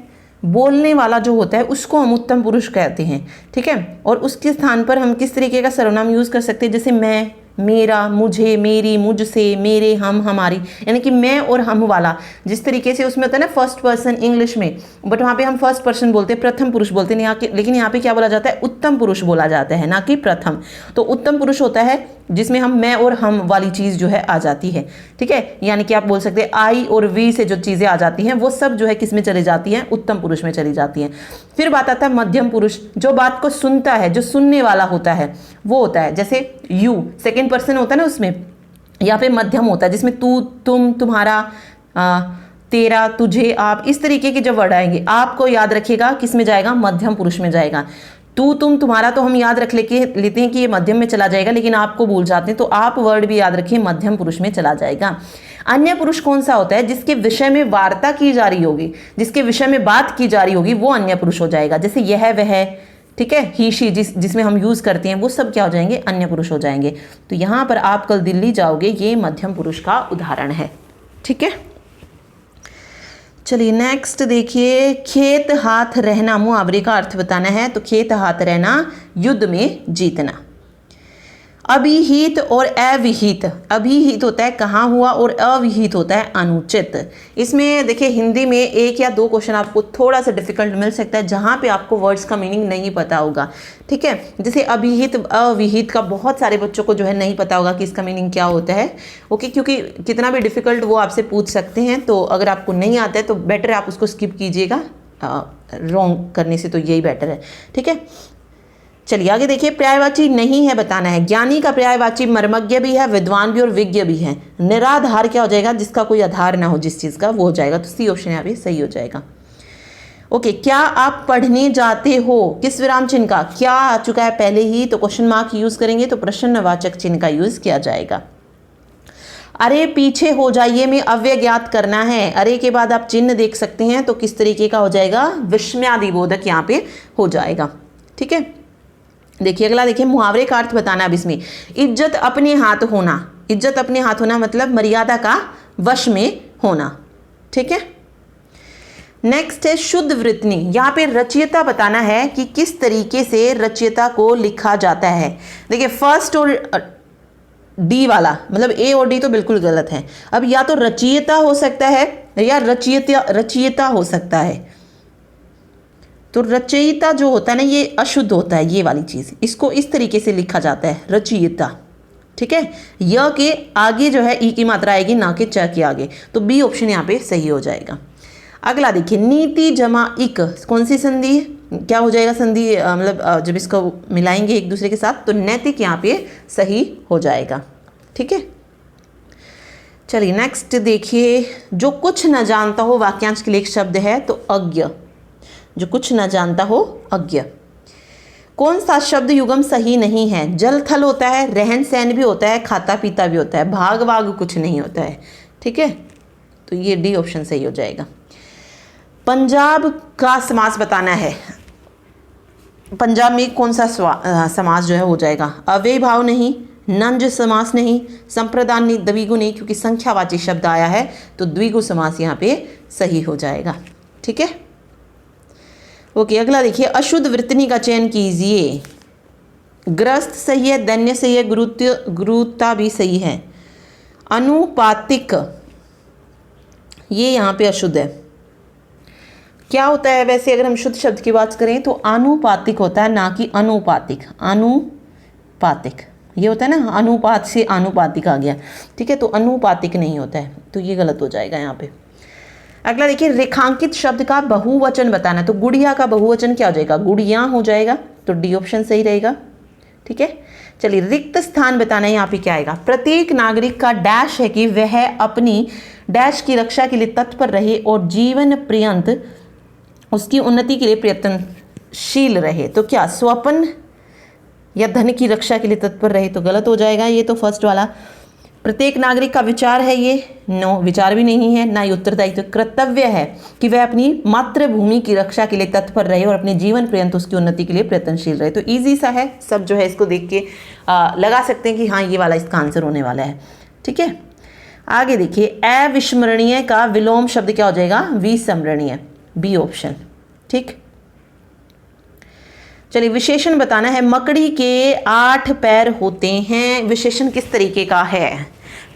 बोलने वाला जो होता है उसको हम उत्तम पुरुष कहते हैं, ठीक है। और उसके स्थान पर हम किस तरीके का सर्वनाम यूज कर सकते हैं, जैसे मैं, मेरा, मुझे, मेरी, मुझसे, मेरे, हम, हमारी, यानी कि मैं और हम वाला। जिस तरीके से उसमें होता है ना फर्स्ट पर्सन इंग्लिश में, बट वहाँ पे हम फर्स्ट पर्सन बोलते हैं, प्रथम पुरुष बोलते हैं, लेकिन यहाँ पे क्या बोला जाता है, उत्तम पुरुष बोला जाता है, ना कि प्रथम। तो उत्तम पुरुष होता है जिसमें हम, मैं और हम वाली चीज़ जो है आ जाती है, ठीक है। यानी कि आप बोल सकते हैं आई और वी से जो चीज़ें आ जाती हैं वो सब जो है किस में चली जाती हैं, उत्तम पुरुष में चली जाती हैं। फिर बात आता है मध्यम पुरुष, जो बात को सुनता है, जो सुनने वाला होता है वो होता है, जैसे यू सेकंड पर्सन होता है ना उसमें, यहाँ पे मध्यम होता है जिसमें तू, तुम, तुम्हारा, तेरा, तुझे, आप, इस तरीके के जब वर्ड आएंगे आपको याद रखिएगा किस में जाएगा, मध्यम पुरुष में जाएगा। तू, तुम, तुम्हारा तो हम याद रख लेते हैं कि ये मध्यम में चला जाएगा, लेकिन आपको भूल जाते हैं, तो आप वर्ड भी याद रखिए, मध्यम पुरुष में चला जाएगा। अन्य पुरुष कौन सा होता है, जिसके विषय में वार्ता की जा रही होगी, जिसके विषय में बात की जा रही होगी, वो अन्य पुरुष हो जाएगा। जैसे यह, वह, ठीक है, ही, शी, जिसमें हम यूज करते हैं वो सब क्या हो जाएंगे, अन्य पुरुष हो जाएंगे। तो यहाँ पर आप कल दिल्ली जाओगे, ये मध्यम पुरुष का उदाहरण है, ठीक है। चलिए नेक्स्ट देखिए, खेत हाथ रहना, मुहावरे का अर्थ बताना है। तो खेत हाथ रहना, युद्ध में जीतना। अभिहित और अविहित, अभिहित होता है कहाँ हुआ और अविहित होता है अनुचित। इसमें देखिए हिंदी में 1 या 2 क्वेश्चन आपको थोड़ा सा डिफिकल्ट मिल सकता है जहाँ पे आपको वर्ड्स का मीनिंग नहीं पता होगा, ठीक है। जैसे अभिहित अविहित का बहुत सारे बच्चों को जो है नहीं पता होगा कि इसका मीनिंग क्या होता है, ओके, क्योंकि कितना भी डिफिकल्ट वो आपसे पूछ सकते हैं। तो अगर आपको नहीं आता है तो बेटर आप उसको स्किप कीजिएगा, रॉन्ग करने से तो यही बेटर है, ठीक है। चलिए आगे देखिए, पर्यायवाची नहीं है बताना है। ज्ञानी का पर्यायवाची मर्मज्ञ भी है, विद्वान भी और विज्ञ भी है। निराधार क्या हो जाएगा, जिसका कोई आधार ना हो जिस चीज़ का, वो हो जाएगा। तो सी ऑप्शन यहाँ पे सही हो जाएगा, ओके। क्या आप पढ़ने जाते हो, किस विराम चिन्ह का, क्या आ चुका है पहले ही, तो क्वेश्चन मार्क यूज करेंगे, तो प्रश्नवाचक चिन्ह का यूज किया जाएगा। अरे पीछे हो जाइए में अव्यय ज्ञात करना है, अरे के बाद आप चिन्ह देख सकते हैं, तो किस तरीके का हो जाएगा, विस्मयादि बोधक यहाँ पे हो जाएगा, ठीक है। देखिए अगला देखिए, मुहावरे का अर्थ बताना। अब इसमें इज्जत अपने हाथ होना, इज्जत अपने हाथ होना मतलब मर्यादा का वश में होना। ठीक है, नेक्स्ट है शुद्ध वृत्तनी। यहाँ पे रचयिता बताना है कि किस तरीके से रचयिता को लिखा जाता है। देखिए फर्स्ट और डी वाला मतलब ए और डी तो बिल्कुल गलत है। अब या तो रचयिता हो सकता है या रचयिता हो सकता है। तो रचयिता जो होता है ना ये अशुद्ध होता है, ये वाली चीज़, इसको इस तरीके से लिखा जाता है रचयिता। ठीक है, य के आगे जो है ई की मात्रा आएगी, ना कि च के आगे, तो बी ऑप्शन यहाँ पे सही हो जाएगा। अगला देखिए नीति जमा इक, कौन सी संधि क्या हो जाएगा संधि मतलब जब इसको मिलाएंगे एक दूसरे के साथ तो नैतिक यहाँ पे सही हो जाएगा। ठीक है, चलिए नेक्स्ट देखिए जो कुछ न जानता हो वाक्यांश के लिए एक शब्द है तो अज्ञ। जो कुछ न जानता हो अज्ञ। कौन सा शब्द युगम सही नहीं है? जल थल होता है, रहन सहन भी होता है, खाता पीता भी होता है, भाग वाग कुछ नहीं होता है। ठीक है, तो ये डी ऑप्शन सही हो जाएगा। पंजाब का समास बताना है। पंजाब में कौन सा समास जो है हो जाएगा? अव्यय भाव नहीं, नंज समास नहीं, संप्रदान नहीं, द्विगु नहीं, क्योंकि संख्यावाची शब्द आया है तो द्विगु समास यहाँ पे सही हो जाएगा। ठीक है, ओके अगला देखिए अशुद्ध वृत्तनी का चयन कीजिए। ग्रस्त सही है, दैन्य सही है, गुरुता भी सही है। अनुपातिक ये यहाँ पे अशुद्ध है। क्या होता है वैसे अगर हम शुद्ध शब्द की बात करें तो आनुपातिक होता है, ना कि अनुपातिक। अनुपातिक ये होता है ना, अनुपात से आनुपातिक आ गया। ठीक है, तो अनुपातिक नहीं होता है, तो ये गलत हो जाएगा यहाँ पे। अगला देखिए रेखांकित शब्द का बहुवचन बताना, तो गुड़िया का बहुवचन क्या हो जाएगा? गुड़िया हो जाएगा, तो डी ऑप्शन सही रहेगा। ठीक है, चलिए रिक्त स्थान बताना है, यहाँ पे क्या आएगा? प्रत्येक नागरिक का डैश है कि वह अपनी डैश की रक्षा के लिए तत्पर रहे और जीवन पर्यंत उसकी उन्नति के लिए प्रयत्नशील रहे। तो क्या स्वपन या धन की रक्षा के लिए तत्पर रहे? तो गलत हो जाएगा ये तो फर्स्ट वाला। प्रत्येक नागरिक का विचार है ये? नो, विचार भी नहीं है, ना ही उत्तरदायित्व। तो कर्तव्य है कि वह अपनी मातृभूमि की रक्षा के लिए तत्पर रहे और अपने जीवन पर्यंत उसकी उन्नति के लिए प्रयत्नशील रहे। तो इजी सा है, सब जो है इसको देख के लगा सकते हैं कि हाँ ये वाला इसका आंसर होने वाला है। ठीक है, आगे देखिए अविस्मरणीय का विलोम शब्द क्या हो जाएगा? विस्मरणीय, बी ऑप्शन। ठीक, चलिए विशेषण बताना है। मकड़ी के 8 पैर होते हैं, विशेषण किस तरीके का है?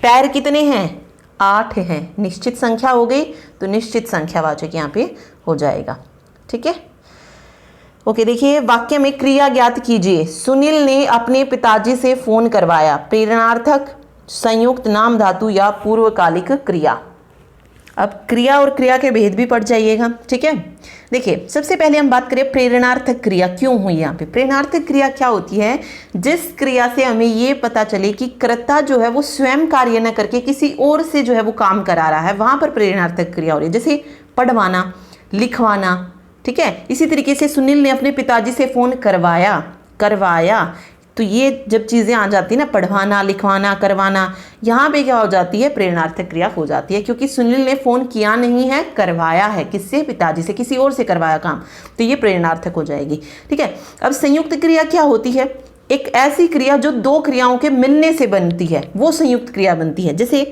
पैर कितने हैं? 8 हैं, निश्चित संख्या हो गई तो निश्चित संख्यावाचक यहाँ पे हो जाएगा। ठीक है, ओके देखिए वाक्य में क्रिया ज्ञात कीजिए। सुनील ने अपने पिताजी से फोन करवाया। प्रेरणार्थक, संयुक्त, नाम धातु या पूर्वकालिक क्रिया। अब क्रिया और क्रिया के भेद भी पढ़ जाइएगा। ठीक है, देखिए सबसे पहले हम बात करें प्रेरणार्थक क्रिया क्यों हुई यहाँ पे। प्रेरणार्थक क्रिया क्या होती है? जिस क्रिया से हमें ये पता चले कि कर्ता जो है वो स्वयं कार्य न करके किसी और से जो है वो काम करा रहा है, वहां पर प्रेरणार्थक क्रिया हो रही है। जैसे पढ़वाना, लिखवाना। ठीक है, इसी तरीके से सुनील ने अपने पिताजी से फोन करवाया, तो ये जब चीज़ें आ जाती है ना, पढ़वाना, लिखवाना, करवाना, यहाँ पे क्या हो जाती है? प्रेरणार्थक क्रिया हो जाती है, क्योंकि सुनील ने फ़ोन किया नहीं है, करवाया है। किससे? पिताजी से, किसी और से करवाया काम, तो ये प्रेरणार्थक हो जाएगी। ठीक है, अब संयुक्त क्रिया क्या होती है? एक ऐसी क्रिया जो 2 क्रियाओं के मिलने से बनती है, वो संयुक्त क्रिया बनती है। जैसे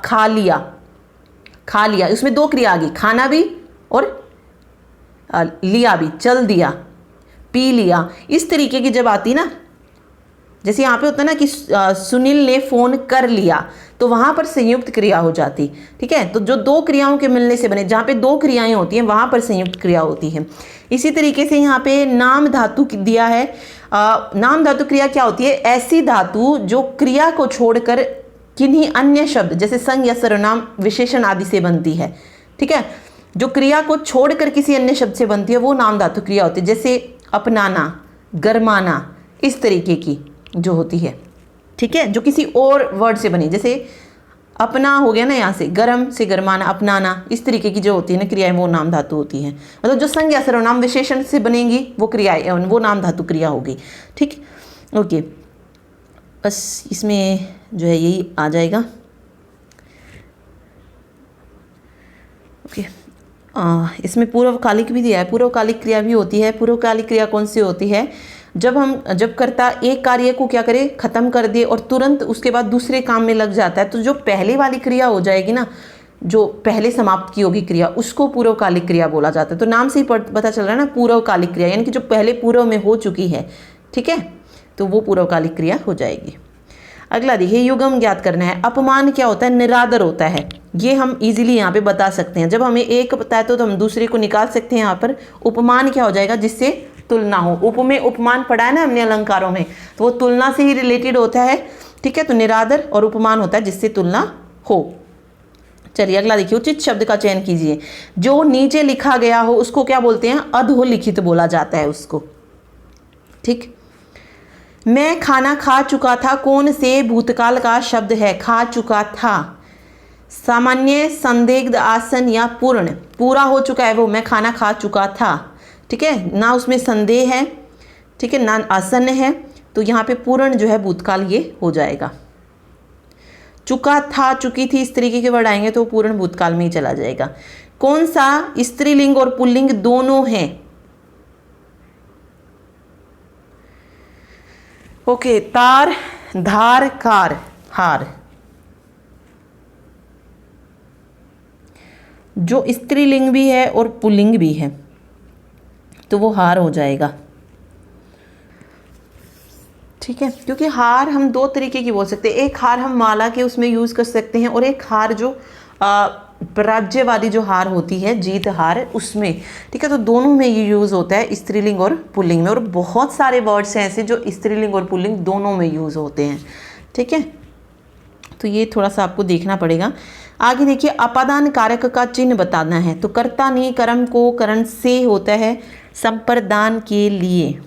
खा लिया, उसमें 2 क्रिया आ गई, खाना भी और लिया भी, चल दिया, पी लिया। इस तरीके की जब आती ना, जैसे यहाँ पे होता है ना कि सुनील ने फ़ोन कर लिया, तो वहाँ पर संयुक्त क्रिया हो जाती। ठीक है, तो जो 2 क्रियाओं के मिलने से बने, जहाँ पे 2 क्रियाएं होती हैं वहाँ पर संयुक्त क्रिया होती है। इसी तरीके से यहाँ पे नाम धातु दिया है। नाम धातु क्रिया क्या होती है? ऐसी धातु जो क्रिया को छोड़कर किन्हीं अन्य शब्द जैसे संज्ञा, सर्वनाम, विशेषण आदि से बनती है। ठीक है, जो क्रिया को छोड़कर किसी अन्य शब्द से बनती है वो नाम धातु क्रिया होती है। जैसे अपनाना, गरमाना, इस तरीके की जो होती है। ठीक है, जो किसी और वर्ड से बनी, जैसे अपना हो गया ना, यहाँ से गरम से गरमाना, अपनाना, इस तरीके की जो होती है ना क्रियाएं, वो नाम धातु होती हैं। मतलब जो संज्ञा, सर्वनाम, विशेषण से बनेंगी वो क्रियाएं, वो नाम धातु क्रिया होगी। ठीक, ओके, बस इसमें जो है यही आ जाएगा। ओके, इसमें पूर्वकालिक भी दिया है, पूर्वकालिक क्रिया भी होती है। पूर्वकालिक क्रिया कौन सी होती है? जब कर्ता एक कार्य को क्या करे, खत्म कर दे और तुरंत उसके बाद दूसरे काम में लग जाता है, तो जो पहले वाली क्रिया हो जाएगी ना, जो पहले समाप्त की होगी क्रिया, उसको पूर्वकालिक क्रिया बोला जाता है। तो नाम से ही पता चल रहा है ना, पूर्वकालिक क्रिया, यानी कि जो पहले पूर्व में हो चुकी है, ठीक है, तो वो पूर्वकालिक क्रिया हो जाएगी। अगला देखिए, युगम ज्ञात करना है। अपमान क्या होता है, निरादर होता है। ये हम इजीली यहाँ पे बता सकते हैं। जब हमें एक पता है तो हम दूसरे को निकाल सकते हैं यहाँ पर। उपमान क्या हो जाएगा, जिससे तुलना हो। उप में उपमान पढ़ा है ना हमने अलंकारों में, तो वो तुलना से ही रिलेटेड होता है, ठीक है। तो निरादर और उपमान होता है जिससे तुलना हो। चलिए अगला देखिए, उचित शब्द का चयन कीजिए। जो नीचे लिखा गया हो उसको क्या बोलते हैं, अधोलिखित बोला जाता है उसको, ठीक। मैं खाना खा चुका था, कौन से भूतकाल का शब्द है, खा चुका था। सामान्य, संदिग्ध, आसन या पूर्ण, पूरा हो चुका है वो, मैं खाना खा चुका था, ठीक है, ना उसमें संदेह है, ठीक है, ना आसन है, तो यहाँ पे पूर्ण जो है भूतकाल ये हो जाएगा। चुका था, चुकी थी, इस तरीके के वर्ड आएंगे तो पूर्ण भूतकाल में ही चला जाएगा। कौन सा स्त्रीलिंग और पुल्लिंग दोनों हैं, ओके, तार, धार, कार, हार। जो स्त्रीलिंग भी है और पुल्लिंग भी है तो वो हार हो जाएगा, ठीक है। क्योंकि हार हम दो तरीके की बोल सकते हैं। एक हार हम माला के उसमें यूज कर सकते हैं, और एक हार जो राज्यवादी जो हार होती है, जीत हार, उसमें, ठीक है। तो दोनों में ये यूज होता है, स्त्रीलिंग और पुल्लिंग में। और बहुत सारे वर्ड्स हैं ऐसे जो स्त्रीलिंग और पुल्लिंग दोनों में यूज होते हैं, ठीक है। तो ये थोड़ा सा आपको देखना पड़ेगा। आगे देखिए, अपादान कारक का चिन्ह बताना है। तो कर्ता ने कर्म को करण से होता है, संप्रदान के लिए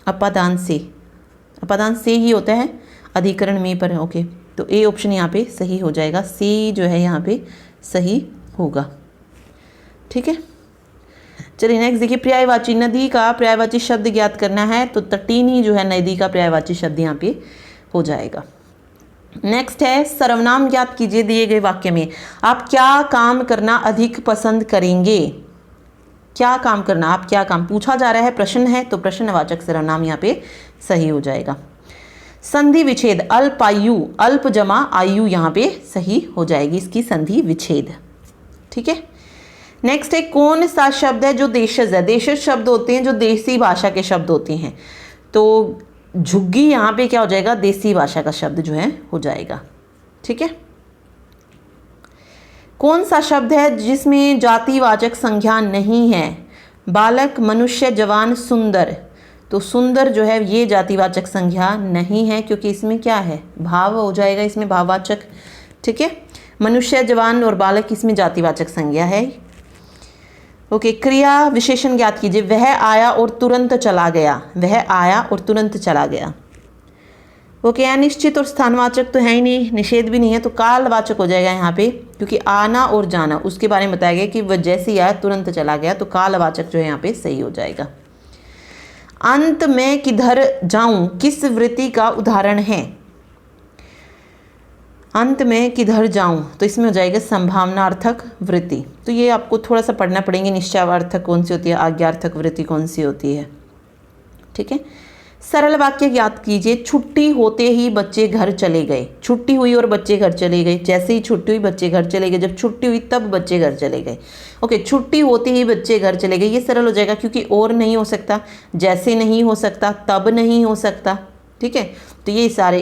अपादान से ही होता है, अधिकरण में पर, ओके। तो ए ऑप्शन यहाँ पे सही हो जाएगा, सी जो है यहाँ पे सही होगा, ठीक है। चलिए नेक्स्ट देखिए, पर्यायवाची, नदी का पर्यायवाची शब्द ज्ञात करना है। तो तटीनी जो है नदी का पर्यायवाची शब्द यहाँ पे हो जाएगा। नेक्स्ट है, सर्वनाम ज्ञात कीजिए दिए गए वाक्य में। आप क्या काम करना अधिक पसंद करेंगे, क्या काम करना, आप क्या काम, पूछा जा रहा है, प्रश्न है, तो प्रश्नवाचक सर्वनाम यहाँ पे सही हो जाएगा। संधि विच्छेद, अल्पायु, अल्प जमा आयु यहाँ पे सही हो जाएगी इसकी संधि विच्छेद, ठीक है। नेक्स्ट है, कौन सा शब्द है जो देशज है। देशज शब्द होते हैं जो देसी भाषा के शब्द होते हैं। तो झुग्गी यहाँ पे क्या हो जाएगा, देसी भाषा का शब्द जो है हो जाएगा, ठीक है। कौन सा शब्द है जिसमें जातिवाचक संज्ञा नहीं है। बालक, मनुष्य, जवान, सुंदर। तो सुंदर जो है ये जातिवाचक संज्ञा नहीं है, क्योंकि इसमें क्या है, भाव हो जाएगा, इसमें भाववाचक, ठीक है। मनुष्य, जवान और बालक इसमें जातिवाचक संज्ञा है, ओके। क्रिया विशेषण ज्ञात कीजिए। वह आया और तुरंत चला गया, वह आया और तुरंत चला गया, ओके। अनिश्चित और स्थानवाचक तो है ही नहीं, निषेध भी नहीं है, तो कालवाचक हो जाएगा यहाँ पे, क्योंकि आना और जाना उसके बारे में बताया गया कि वह जैसे ही आया तुरंत चला गया, तो कालवाचक जो है यहाँ पे सही हो जाएगा। अंत में किधर जाऊं किस वृत्ति का उदाहरण है। अंत में किधर जाऊं, तो इसमें हो जाएगा संभावनार्थक वृत्ति। तो ये आपको थोड़ा सा पढ़ना पड़ेंगे, निश्चयार्थक कौन सी होती है, आज्ञार्थक वृत्ति कौन सी होती है, ठीक है। सरल वाक्य याद कीजिए। छुट्टी होते ही बच्चे घर चले गए। छुट्टी हुई और बच्चे घर चले गए। जैसे ही छुट्टी हुई बच्चे घर चले गए, जब छुट्टी हुई तब बच्चे घर चले गए, ओके। छुट्टी होते ही बच्चे घर चले गए, ये सरल हो जाएगा, क्योंकि और नहीं हो सकता, जैसे नहीं हो सकता, तब नहीं हो सकता, ठीक है। तो ये सारे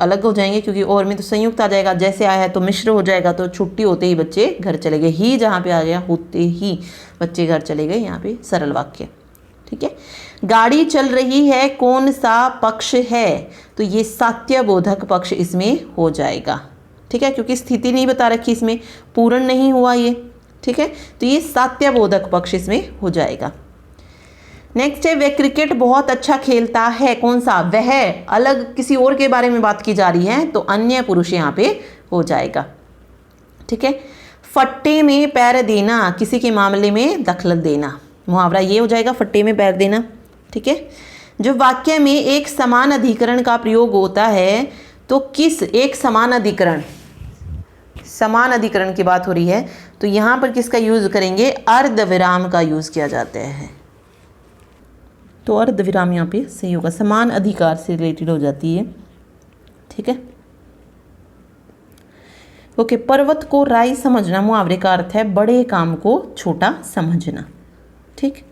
अलग हो जाएंगे, क्योंकि और में तो संयुक्त आ जाएगा, जैसे आया है तो मिश्र हो जाएगा। तो छुट्टी होते ही बच्चे घर चले गए, ही जहाँ पे आ गया, होते ही बच्चे घर चले गए, यहाँ पे सरल वाक्य, ठीक है। गाड़ी चल रही है, कौन सा पक्ष है, तो ये सात्यबोधक पक्ष इसमें हो जाएगा, ठीक है, क्योंकि स्थिति नहीं बता रखी इसमें, पूर्ण नहीं हुआ ये, ठीक है। तो ये सात्यबोधक पक्ष इसमें हो जाएगा। नेक्स्ट है, वह क्रिकेट बहुत अच्छा खेलता है, कौन सा, वह, अलग किसी और के बारे में बात की जा रही है, तो अन्य पुरुष यहाँ पे हो जाएगा, ठीक है। फट्टे में पैर देना, किसी के मामले में दखलत देना, मुहावरा ये हो जाएगा, फट्टे में पैर देना, ठीक है। जो वाक्य में एक समान अधिकरण का प्रयोग होता है, तो किस, एक समान अधिकरण, समान अधिकरण की बात हो रही है, तो यहाँ पर किसका यूज करेंगे, अर्धविराम का यूज किया जाता है। तो अर्ध विराम यहाँ पे सही होगा, समान अधिकार से रिलेटेड हो जाती है। ठीक है, ओके। पर्वत को राई समझना मुहावरे का अर्थ है बड़े काम को छोटा समझना। ठीक,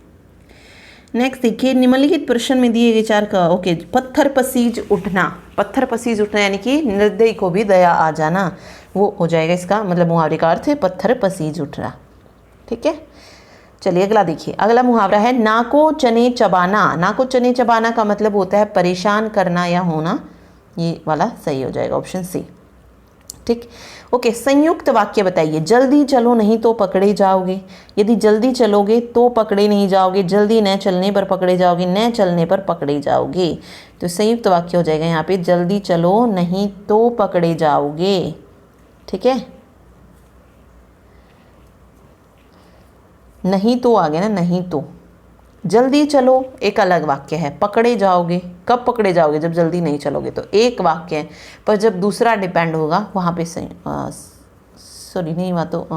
नेक्स्ट देखिए, निम्नलिखित प्रश्न में दिए गए चार का, ओके, पत्थर पसीज उठना, पत्थर पसीज उठना यानी कि निर्दयी को भी दया आ जाना, वो हो जाएगा इसका मतलब मुहावरे का अर्थ है पत्थर पसीज उठना। ठीक है, चलिए अगला देखिए। अगला मुहावरा है नाको चने चबाना। नाको चने चबाना का मतलब होता है परेशान करना या होना, ये वाला सही हो जाएगा, ऑप्शन सी। ठीक, ओके। संयुक्त वाक्य बताइए। जल्दी चलो नहीं तो पकड़े जाओगे, यदि जल्दी चलोगे तो पकड़े नहीं जाओगे, जल्दी न चलने पर पकड़े जाओगे, न चलने पर पकड़े जाओगे। तो संयुक्त वाक्य हो जाएगा यहाँ पे जल्दी चलो नहीं तो पकड़े जाओगे। ठीक है, नहीं तो आ गया ना, नहीं तो। जल्दी चलो एक अलग वाक्य है, पकड़े जाओगे, कब पकड़े जाओगे, जब जल्दी नहीं चलोगे, तो एक वाक्य है। पर जब दूसरा डिपेंड होगा वहाँ पे सॉरी नहीं हुआ तो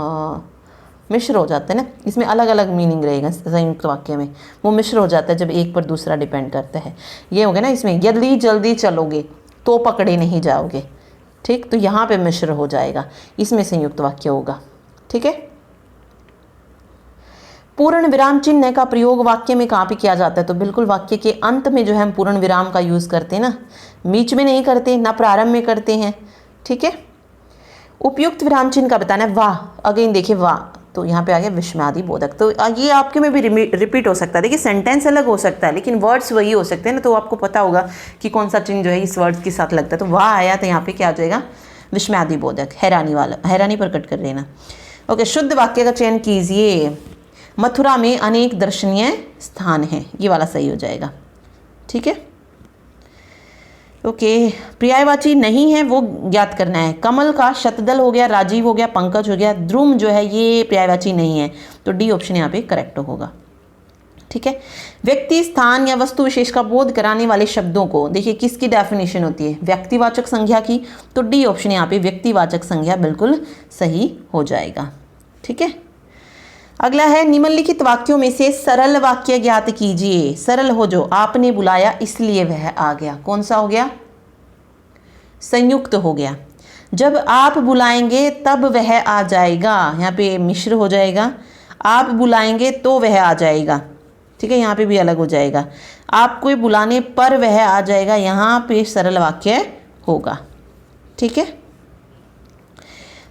मिश्र हो जाता है ना, इसमें अलग अलग मीनिंग रहेगा संयुक्त वाक्य में, वो मिश्र हो जाता है जब एक पर दूसरा डिपेंड करता है। ये हो गया ना, इसमें यदि जल्दी चलोगे तो पकड़े नहीं जाओगे। ठीक, तो यहाँ पे मिश्र हो जाएगा, इसमें संयुक्त वाक्य होगा। ठीक है, पूर्ण विराम चिन्ह का प्रयोग वाक्य में कहाँ पे किया जाता है, तो बिल्कुल वाक्य के अंत में जो है हम पूर्ण विराम का यूज़ करते हैं ना, बीच में नहीं करते, ना प्रारंभ में करते हैं। ठीक है, उपयुक्त विराम चिन्ह का बताना है वाह। अगेन देखिए वाह, तो यहाँ पे आ गया विस्मयादि बोधक। तो ये आपके में भी रिपीट हो सकता है। देखिए सेंटेंस अलग हो सकता है लेकिन वर्ड्स वही हो सकते हैं ना, तो आपको पता होगा कि कौन सा चिन्ह जो है इस वर्ड्स के साथ लगता है। तो वाह आया तो यहाँ पे क्या आ जाएगा, विस्मयादि बोधक, हैरानी वाला, हैरानी पर कट कर लेना। ओके, शुद्ध वाक्य का चयन कीजिए। मथुरा में अनेक दर्शनीय स्थान हैं, ये वाला सही हो जाएगा। ठीक है, ओके। पर्यायवाची नहीं है वो ज्ञात करना है। कमल का शतदल हो गया, राजीव हो गया, पंकज हो गया, ध्रुम जो है ये पर्यायवाची नहीं है, तो डी ऑप्शन यहाँ पे करेक्ट होगा। ठीक है, व्यक्ति, स्थान या वस्तु विशेष का बोध कराने वाले शब्दों को देखिए किसकी डेफिनेशन होती है, व्यक्तिवाचक संज्ञा की, तो डी ऑप्शन यहाँ पे व्यक्तिवाचक संज्ञा बिल्कुल सही हो जाएगा। ठीक है, अगला है निम्नलिखित वाक्यों में से सरल वाक्य ज्ञात कीजिए। सरल हो जो, आपने बुलाया इसलिए वह आ गया, कौन सा हो गया, संयुक्त हो गया। जब आप बुलाएंगे तब वह आ जाएगा, यहाँ पे मिश्र हो जाएगा। आप बुलाएंगे तो वह आ जाएगा, ठीक है, यहाँ पे भी अलग हो जाएगा। आपको बुलाने पर वह आ जाएगा, यहाँ पे सरल वाक्य होगा। ठीक है,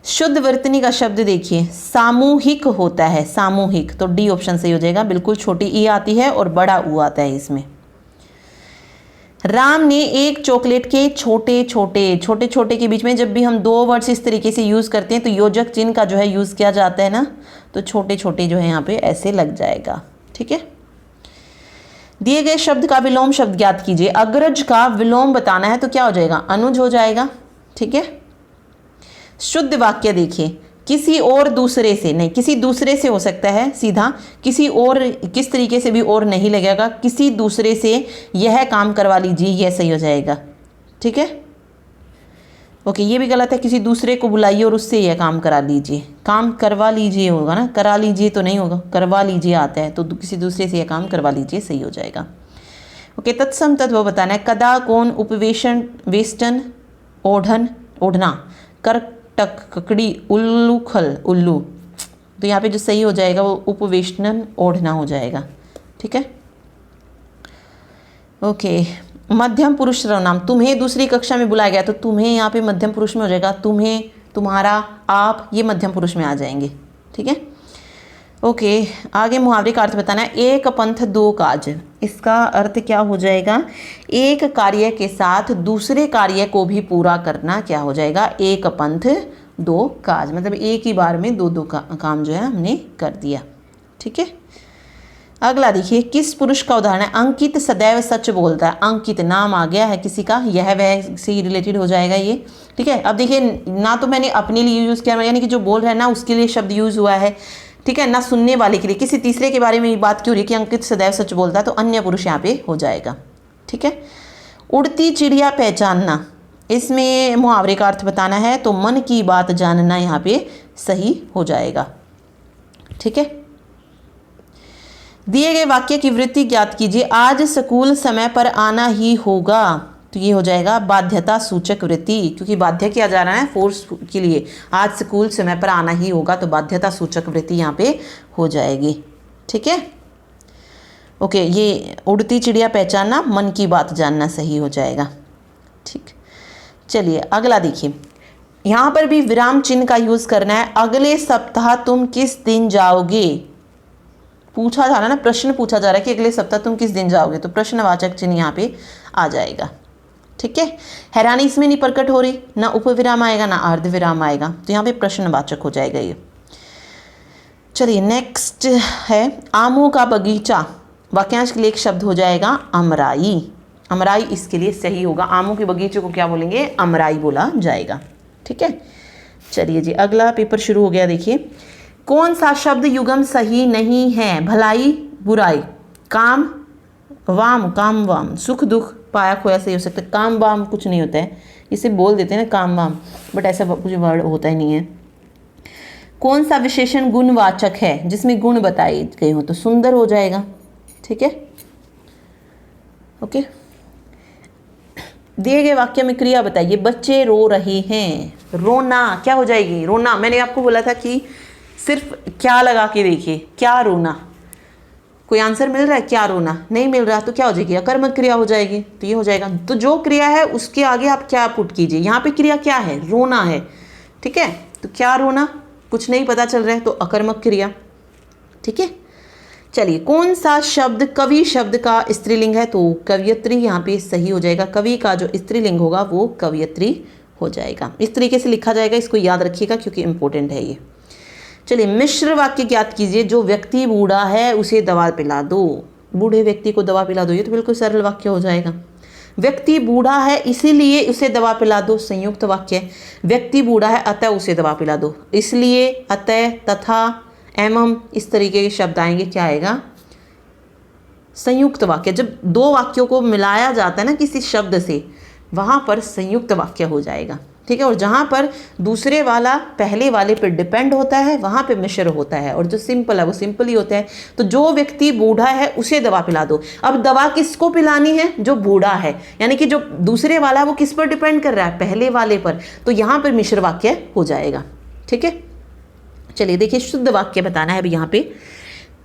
शुद्ध वर्तनी का शब्द देखिए, सामूहिक होता है, सामूहिक, तो डी ऑप्शन सही हो जाएगा। बिल्कुल छोटी ई आती है और बड़ा ऊ आता है इसमें। राम ने एक चॉकलेट के छोटे छोटे के बीच में जब भी हम दो वर्ड्स इस तरीके से यूज़ करते हैं तो योजक चिन्ह का जो है यूज़ किया जाता है ना, तो छोटे छोटे जो है यहाँ पे ऐसे लग जाएगा। ठीक है, दिए गए शब्द का विलोम शब्द ज्ञात कीजिए। अग्रज का विलोम बताना है तो क्या हो जाएगा, अनुज हो जाएगा। ठीक है, शुद्ध वाक्य देखिए, किसी और दूसरे से नहीं, किसी दूसरे से हो सकता है सीधा, किसी और किस तरीके से भी और नहीं लगेगा, किसी दूसरे से यह काम करवा लीजिए, यह सही हो जाएगा। ठीक है, ओके, ये भी गलत है, किसी दूसरे को बुलाइए और उससे यह काम करा लीजिए, काम करवा लीजिए होगा ना, करा लीजिए तो नहीं होगा, करवा लीजिए आता है, तो किसी दूसरे से यह काम करवा लीजिए सही हो जाएगा। ओके, तत्सम तत्व बताना है। कदा, कौन, उपवेशन, वेस्टन, ओढ़न, ओढ़ना, कर, टक, ककड़ी, उल्लू, खल, उल्लू, तो यहाँ पे जो सही हो जाएगा वो उपवेशनन, ओढ़ना हो जाएगा। ठीक है, ओके। मध्यम पुरुष सर्वनाम, तुम्हें दूसरी कक्षा में बुलाया गया तो तुम्हें यहाँ पे मध्यम पुरुष में हो जाएगा, तुम्हें, तुम्हारा, आप, ये मध्यम पुरुष में आ जाएंगे। ठीक है, ओके। आगे मुहावरे का अर्थ बताना है। एक पंथ दो काज, इसका अर्थ क्या हो जाएगा, एक कार्य के साथ दूसरे कार्य को भी पूरा करना क्या हो जाएगा, एक पंथ दो काज, मतलब एक ही बार में दो काम जो है हमने कर दिया। ठीक है, अगला देखिए, किस पुरुष का उदाहरण है। अंकित सदैव सच बोलता है। अंकित नाम आ गया है किसी का, यह वह से रिलेटेड हो जाएगा ये। ठीक है, अब देखिए ना तो मैंने अपने लिए यूज़ किया, यानी कि जो बोल रहा है ना उसके लिए शब्द यूज़ हुआ है, ठीक है, ना सुनने वाले के लिए, किसी तीसरे के बारे में बात क्यों रही कि अंकित सदैव सच बोलता है, तो अन्य पुरुष यहाँ पे हो जाएगा। ठीक है, उड़ती चिड़िया पहचानना, इसमें मुहावरे का अर्थ बताना है तो मन की बात जानना यहाँ पे सही हो जाएगा। ठीक है, दिए गए वाक्य की वृत्ति ज्ञात कीजिए। आज स्कूल समय पर आना ही होगा, तो ये हो जाएगा बाध्यता सूचक वृत्ति, क्योंकि बाध्य किया जा रहा है फोर्स के लिए। आज स्कूल समय पर आना ही होगा, तो बाध्यता सूचक वृत्ति यहाँ पे हो जाएगी। ठीक है, ओके। ये उड़ती चिड़िया पहचानना, मन की बात जानना सही हो जाएगा। ठीक, चलिए अगला देखिए। यहाँ पर भी विराम चिन्ह का यूज करना है। अगले सप्ताह तुम किस दिन जाओगे, पूछा जा रहा है ना, प्रश्न पूछा जा रहा है कि अगले सप्ताह तुम किस दिन जाओगे, तो प्रश्नवाचक चिन्ह यहाँ पे आ जाएगा। ठीक है, हैरानी इसमें नहीं प्रकट हो रही, ना उपविराम आएगा ना अर्ध विराम आएगा, तो यहाँ पे प्रश्नवाचक हो जाएगा ये। चलिए नेक्स्ट है आमों का बगीचा। वाक्यांश के लिए एक शब्द हो जाएगा अमराई। अमराई इसके लिए सही होगा। आमों के बगीचे को क्या बोलेंगे, अमराई बोला जाएगा। ठीक है, चलिए जी अगला पेपर शुरू हो गया। देखिए कौन सा शब्द युगम सही नहीं है। भलाई बुराई, काम वाम, काम वाम, सुख दुख पाया खोया सही हो सकता है। काम वाम कुछ नहीं होता है, इसे बोल देते हैं ना काम वाम, बट ऐसा कुछ वर्ड होता ही नहीं है। कौन सा विशेषण गुणवाचक है जिसमें गुण बताए गए हो, तो सुंदर हो जाएगा। ठीक है, ओके। दिए गए वाक्य में क्रिया बताइए। बच्चे रो रहे हैं, रोना क्या हो जाएगी, रोना। मैंने आपको बोला था कि सिर्फ क्या लगा के देखिए, क्या रोना। कोई आंसर मिल रहा है, क्या रोना नहीं मिल रहा, तो क्या हो जाएगी, अकर्मक क्रिया हो जाएगी, तो ये हो जाएगा। तो जो क्रिया है उसके आगे आप क्या पुट कीजिए। यहाँ पे क्रिया क्या है, रोना है। ठीक है, तो क्या रोना, कुछ नहीं पता चल रहा है, तो अकर्मक क्रिया। ठीक है, चलिए कौन सा शब्द कवि शब्द का स्त्रीलिंग है, तो कवियत्री यहाँ पे सही हो जाएगा। कवि का जो स्त्रीलिंग होगा वो कवियत्री हो जाएगा। इस तरीके से लिखा जाएगा, इसको याद रखिएगा क्योंकि इंपॉर्टेंट है ये। चलिए मिश्र वाक्य ज्ञात कीजिए। जो व्यक्ति बूढ़ा है उसे दवा पिला दो, बूढ़े व्यक्ति को दवा पिला दो, ये तो बिल्कुल सरल वाक्य हो जाएगा। व्यक्ति बूढ़ा है इसीलिए उसे दवा पिला दो, संयुक्त वाक्य। व्यक्ति बूढ़ा है अतः उसे दवा पिला दो, इसलिए, अतः, तथा, एवं, इस तरीके के शब्द आएंगे, क्या आएगा, संयुक्त वाक्य। जब दो वाक्यों को मिलाया जाता है ना किसी शब्द से, वहां पर संयुक्त वाक्य हो जाएगा। ठीक है, और जहां पर दूसरे वाला पहले वाले पर डिपेंड होता है वहां पे मिश्र होता है, और जो सिंपल है वो सिंपल ही होता है। तो जो व्यक्ति बूढ़ा है उसे दवा पिला दो। अब दवा किसको पिलानी है, जो बूढ़ा है, यानी कि जो दूसरे वाला है वो किस पर डिपेंड कर रहा है, पहले वाले पर, तो यहां पर मिश्र वाक्य हो जाएगा। ठीक है, चलिए देखिए शुद्ध वाक्य बताना है अभी यहाँ पे।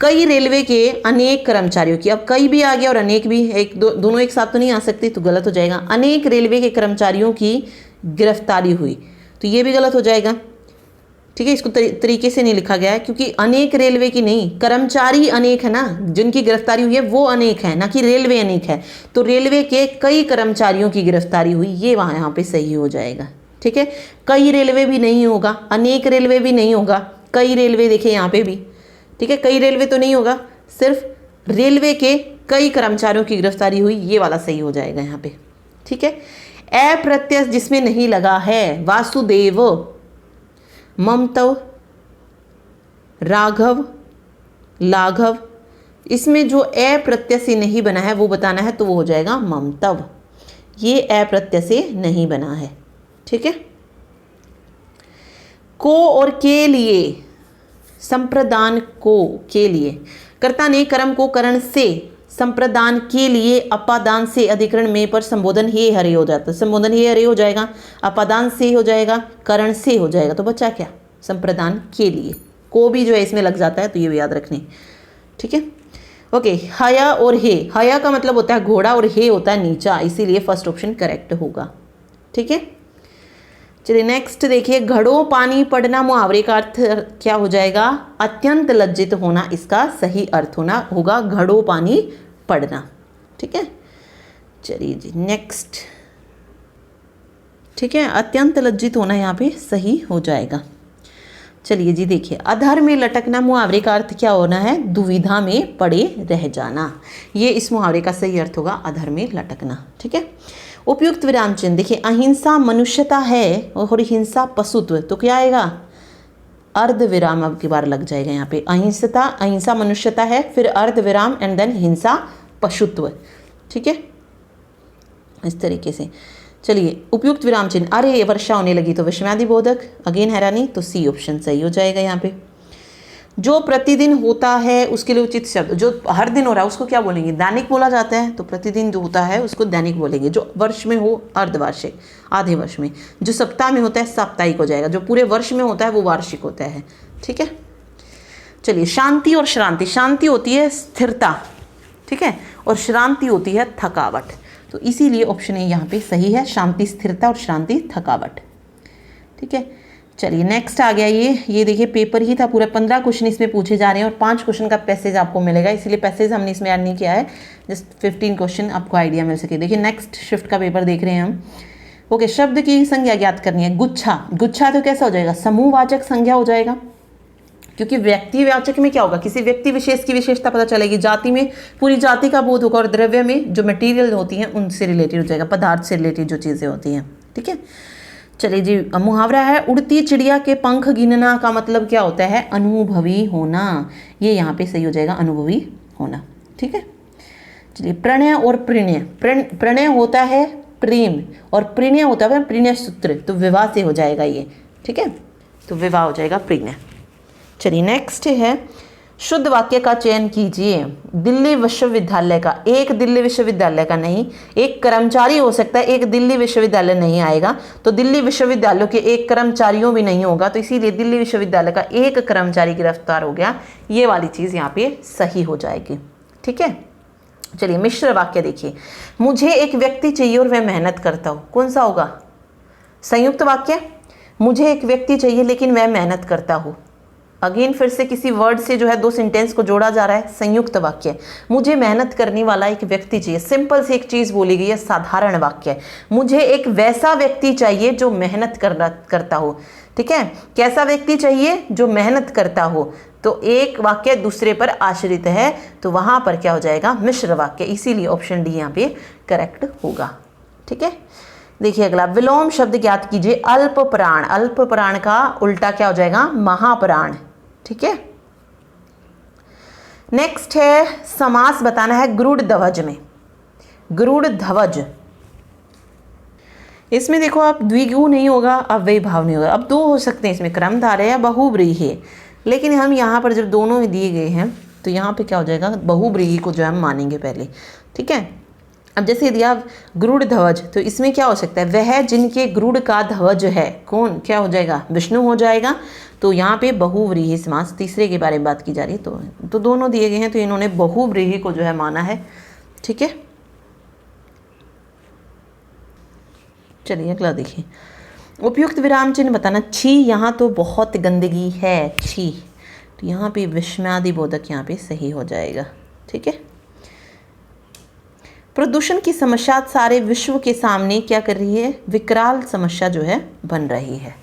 कई रेलवे के अनेक कर्मचारियों की, अब कई भी आ गया और अनेक भी, एक दोनों एक साथ तो नहीं आ सकती, तो गलत हो जाएगा। अनेक रेलवे के कर्मचारियों की गिरफ्तारी हुई, तो ये भी गलत हो जाएगा। ठीक है, इसको तरीके से नहीं लिखा गया है, क्योंकि अनेक रेलवे की नहीं, कर्मचारी अनेक है ना, जिनकी गिरफ्तारी हुई है वो अनेक है, ना कि रेलवे अनेक है। तो रेलवे के कई कर्मचारियों की गिरफ्तारी हुई, ये वहाँ यहाँ पे सही हो जाएगा। ठीक है, कई रेलवे भी नहीं होगा, अनेक रेलवे भी नहीं होगा, कई रेलवे देखिए यहाँ पे भी। ठीक है, कई रेलवे तो नहीं होगा, सिर्फ रेलवे के कई कर्मचारियों की गिरफ्तारी हुई, ये वाला सही हो जाएगा यहाँ पे। ठीक है, अप्रत्यय जिसमें नहीं लगा है, वासुदेव, ममतव, राघव, लाघव, इसमें जो अप्रत्यय से नहीं बना है वो बताना है, तो वो हो जाएगा ममतव। ये अप्रत्यय से नहीं बना है। ठीक है, को और के लिए, संप्रदान को, के लिए, कर्ता ने कर्म को करण से, संप्रदान के लिए, अपादान से, अधिकरण में पर संबोधन हे हरे हो जाता है, संबोधन हे हरे हो जाएगा, अपादान से हो जाएगा, करण से हो जाएगा, तो बचा क्या, संप्रदान के लिए। को भी जो है इसमें लग जाता है, तो ये भी याद रखने। ठीक है, ओके। हया और हे, हया का मतलब होता है घोड़ा और हे होता है नीचा, इसीलिए फर्स्ट ऑप्शन करेक्ट होगा। ठीक है, चलिए नेक्स्ट देखिए। घड़ों पानी पड़ना मुहावरे का अर्थ क्या हो जाएगा, अत्यंत लज्जित होना, इसका सही अर्थ होना होगा घड़ों पानी पड़ना। ठीक है, चलिए जी नेक्स्ट। ठीक है, अत्यंत लज्जित होना यहाँ पे सही हो जाएगा। चलिए जी देखिए, अधर में लटकना मुहावरे का अर्थ क्या होना है, दुविधा में पड़े रह जाना, ये इस मुहावरे का सही अर्थ होगा, अधर में लटकना। ठीक है, उपयुक्त विराम चिन्ह देखिए। अहिंसा मनुष्यता है और हिंसा पशुत्व, तो क्या आएगा, अर्ध विराम अब की बार लग जाएगा यहाँ पे। अहिंसा मनुष्यता है, फिर अर्ध विराम एंड देन हिंसा पशुत्व। ठीक है, इस तरीके से। चलिए उपयुक्त विराम चिन्ह, अरे वर्षा होने लगी तो विषमादि बोधक, अगेन हैरानी, तो सी ऑप्शन सही हो जाएगा यहाँ पे। जो प्रतिदिन होता है उसके लिए उचित शब्द, जो हर दिन हो रहा है उसको क्या बोलेंगे, दैनिक बोला जाता है, तो प्रतिदिन जो होता है उसको दैनिक बोलेंगे। जो वर्ष में हो अर्धवार्षिक, आधे वर्ष में। जो सप्ताह में होता है साप्ताहिक हो जाएगा। जो पूरे वर्ष में होता है वो वार्षिक होता है। ठीक है, चलिए शांति और श्रांति। शांति होती है स्थिरता, ठीक है, और श्रांति होती है थकावट। तो इसीलिए ऑप्शन ए यहाँ पे सही है, शांति स्थिरता और श्रांति थकावट। ठीक है, चलिए नेक्स्ट आ गया ये देखिए पेपर ही था पूरा, 15 क्वेश्चन इसमें पूछे जा रहे हैं और 5 क्वेश्चन का पैसेज आपको मिलेगा, इसीलिए पैसेज हमने इसमें ऐड नहीं किया है, जस्ट 15 क्वेश्चन आपको आइडिया मिल सके। देखिए नेक्स्ट शिफ्ट का पेपर देख रहे हैं हम। ओके, शब्द की संज्ञा ज्ञात करनी है। गुच्छा, गुच्छा तो कैसा हो जाएगा, समूहवाचक संज्ञा हो जाएगा, क्योंकि व्यक्तिवाचक में क्या होगा, किसी व्यक्ति विशेष की विशेषता पता चलेगी। जाति में पूरी जाति का बोध होगा, और द्रव्य में जो मटेरियल होती हैं उनसे रिलेटेड हो जाएगा, पदार्थ से रिलेटेड जो चीज़ें होती हैं। ठीक है, चलिए जी मुहावरा है, उड़ती चिड़िया के पंख गिनना का मतलब क्या होता है, अनुभवी होना। ये यहाँ पे सही हो जाएगा, अनुभवी होना। ठीक है, चलिए प्रणय और प्रणय। प्रणय होता है प्रेम और प्रणय होता है प्रणय सूत्र, तो विवाह से हो जाएगा ये। ठीक है, तो विवाह हो जाएगा प्रणय। चलिए नेक्स्ट है, शुद्ध वाक्य का चयन कीजिए। दिल्ली विश्वविद्यालय का, एक दिल्ली विश्वविद्यालय का नहीं, एक कर्मचारी हो सकता है, एक दिल्ली विश्वविद्यालय नहीं आएगा, तो दिल्ली विश्वविद्यालय के एक कर्मचारियों भी नहीं होगा, तो इसीलिए दिल्ली विश्वविद्यालय का एक कर्मचारी गिरफ्तार हो गया। ये वाली चीज़ यहाँ पे सही हो जाएगी। ठीक है, चलिए मिश्र वाक्य देखिए, मुझे एक व्यक्ति चाहिए और मैं मेहनत करता हूँ, कौन सा होगा, संयुक्त वाक्य। मुझे एक व्यक्ति चाहिए लेकिन मैं मेहनत करता हूँ, अगेन फिर से किसी वर्ड से जो है दो सेंटेंस को जोड़ा जा रहा है, संयुक्त वाक्य। मुझे मेहनत करने वाला एक व्यक्ति चाहिए, सिंपल सी एक चीज बोली गई है, साधारण वाक्य। मुझे एक वैसा व्यक्ति चाहिए जो मेहनत करता हो। ठीक है, कैसा व्यक्ति चाहिए, जो मेहनत करता हो, तो एक वाक्य दूसरे पर आश्रित है, तो वहां पर क्या हो जाएगा, मिश्र वाक्य। इसीलिए ऑप्शन डी यहाँ पे करेक्ट होगा। ठीक है, देखिए अगला, विलोम शब्द ज्ञात कीजिए। अल्प प्राण, अल्प प्राण का उल्टा क्या हो जाएगा, महाप्राण। ठीक है, नेक्स्ट है समास बताना है गरुड़ ध्वज में। गरुड़ ध्वज, इसमें देखो आप द्विगु नहीं होगा, अव्ययी भाव नहीं होगा। अब दो हो सकते हैं इसमें, क्रमधारय या बहुव्रीहि, लेकिन हम यहाँ पर जब दोनों ही दिए गए हैं तो यहाँ पे क्या हो जाएगा, बहुव्रीहि को जो हम मानेंगे पहले। ठीक है, अब जैसे यदि आप गरुड़ ध्वज, तो इसमें क्या हो सकता है, वह जिनके गरुड़ का ध्वज है, कौन, क्या हो जाएगा, विष्णु हो जाएगा। तो यहाँ पे बहुव्रीहि समास, तीसरे के बारे में बात की जा रही है, तो दोनों दिए गए हैं, तो इन्होंने बहुव्रीहि को जो है माना है। ठीक है, चलिए अगला देखिए, उपयुक्त विराम चिन्ह बताना। छी, यहाँ तो बहुत गंदगी है, छी, तो यहाँ पे विस्मयादि बोधक यहाँ पे सही हो जाएगा। ठीक है, प्रदूषण की समस्या सारे विश्व के सामने क्या कर रही है, विकराल समस्या जो है बन रही है।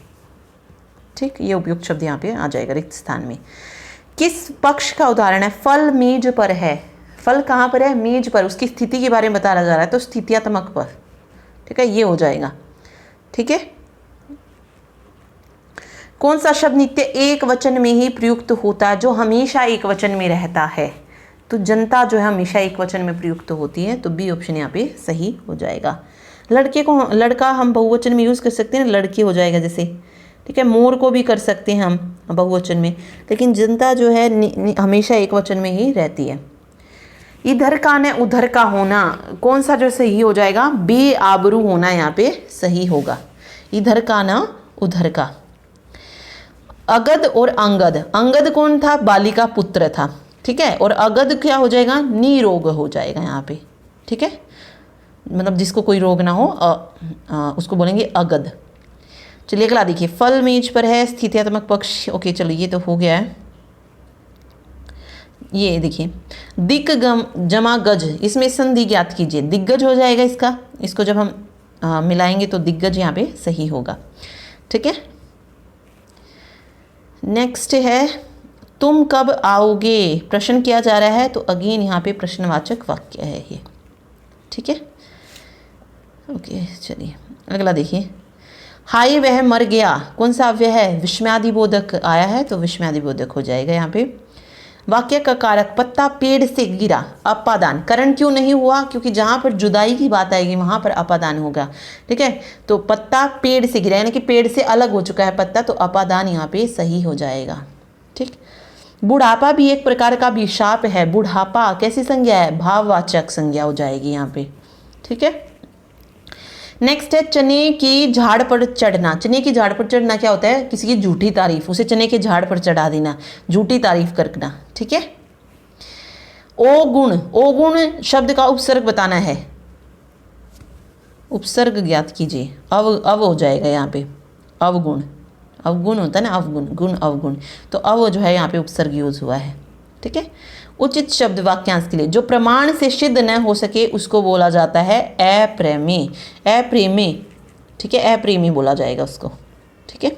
ठीक, ये उपयुक्त शब्द यहाँ पे आ जाएगा रिक्त स्थान में। किस पक्ष का उदाहरण है, फल मेज पर है। फल कहाँ पर है, मेज पर, उसकी स्थिति के बारे में बताया जा रहा है, तो स्थित्यात्मक पर। ठीक है, ये हो जाएगा। ठीक है, कौन सा शब्द नित्य एक वचन में ही प्रयुक्त होता है, जो हमेशा एक वचन में रहता है, तो जनता जो है हमेशा एक वचन में प्रयुक्त होती है, तो बी ऑप्शन यहाँ पे सही हो जाएगा। लड़के को, लड़का हम बहुवचन में यूज़ कर सकते हैं, लड़की हो जाएगा जैसे। ठीक है, मोर को भी कर सकते हैं हम बहुवचन में, लेकिन जनता जो है हमेशा एक वचन में ही रहती है। इधर का न उधर का होना, कौन सा जो सही हो जाएगा, बेआबरू होना यहाँ पे सही होगा। इधर का न उधर का। अगध और अंगद, अंगद कौन था, बाली का पुत्र था। ठीक है, और अगध क्या हो जाएगा, निरोग हो जाएगा यहाँ पे। ठीक है, मतलब जिसको कोई रोग ना हो उसको बोलेंगे अगध। चलिए अगला देखिए, फल मेज पर है, स्थित्यात्मक पक्ष। ओके चलो ये तो हो गया है। ये देखिए, दिक जमा गज, इसमें संधि ज्ञात कीजिए। दिग्गज हो जाएगा इसका, इसको जब हम मिलाएंगे तो दिग्गज यहाँ पे सही होगा। ठीक है, नेक्स्ट है, तुम कब आओगे, प्रश्न किया जा रहा है, तो अगेन यहाँ पे प्रश्नवाचक वाक्य है ये। ठीक है, ओके चलिए अगला देखिए, हाय वह मर गया, कौन सा अव्यय है, विस्मयादि बोधक आया है, तो विस्मयादि बोधक हो जाएगा यहाँ पे। वाक्य का कारक, पत्ता पेड़ से गिरा, अपादान। करण क्यों नहीं हुआ, क्योंकि जहाँ पर जुदाई की बात आएगी वहाँ पर अपादान होगा। ठीक है, तो पत्ता पेड़ से गिरा, यानी कि पेड़ से अलग हो चुका है पत्ता, तो अपादान यहाँ पे सही हो जाएगा। ठीक, बुढ़ापा भी एक प्रकार का अभिशाप है। बुढ़ापा कैसी संज्ञा है, भाववाचक संज्ञा हो जाएगी यहाँ पे, ठीक है। नेक्स्ट है चने की झाड़ पर चढ़ना। चने की झाड़ पर चढ़ना क्या होता है, किसी की झूठी तारीफ, उसे चने के झाड़ पर चढ़ा देना, झूठी तारीफ करना, ठीक है। ओ गुण शब्द का उपसर्ग बताना है, उपसर्ग ज्ञात कीजिए। अव हो जाएगा यहाँ पे, अवगुण, अवगुण होता है ना, अवगुण, गुण अवगुण, तो अव जो है यहाँ पे उपसर्ग यूज हुआ है, ठीक है। उचित शब्द वाक्यांश के लिए जो प्रमाण से सिद्ध न हो सके उसको बोला जाता है अप्रेमी, अप्रेमी, ठीक है, अप्रेमी बोला जाएगा उसको, ठीक है।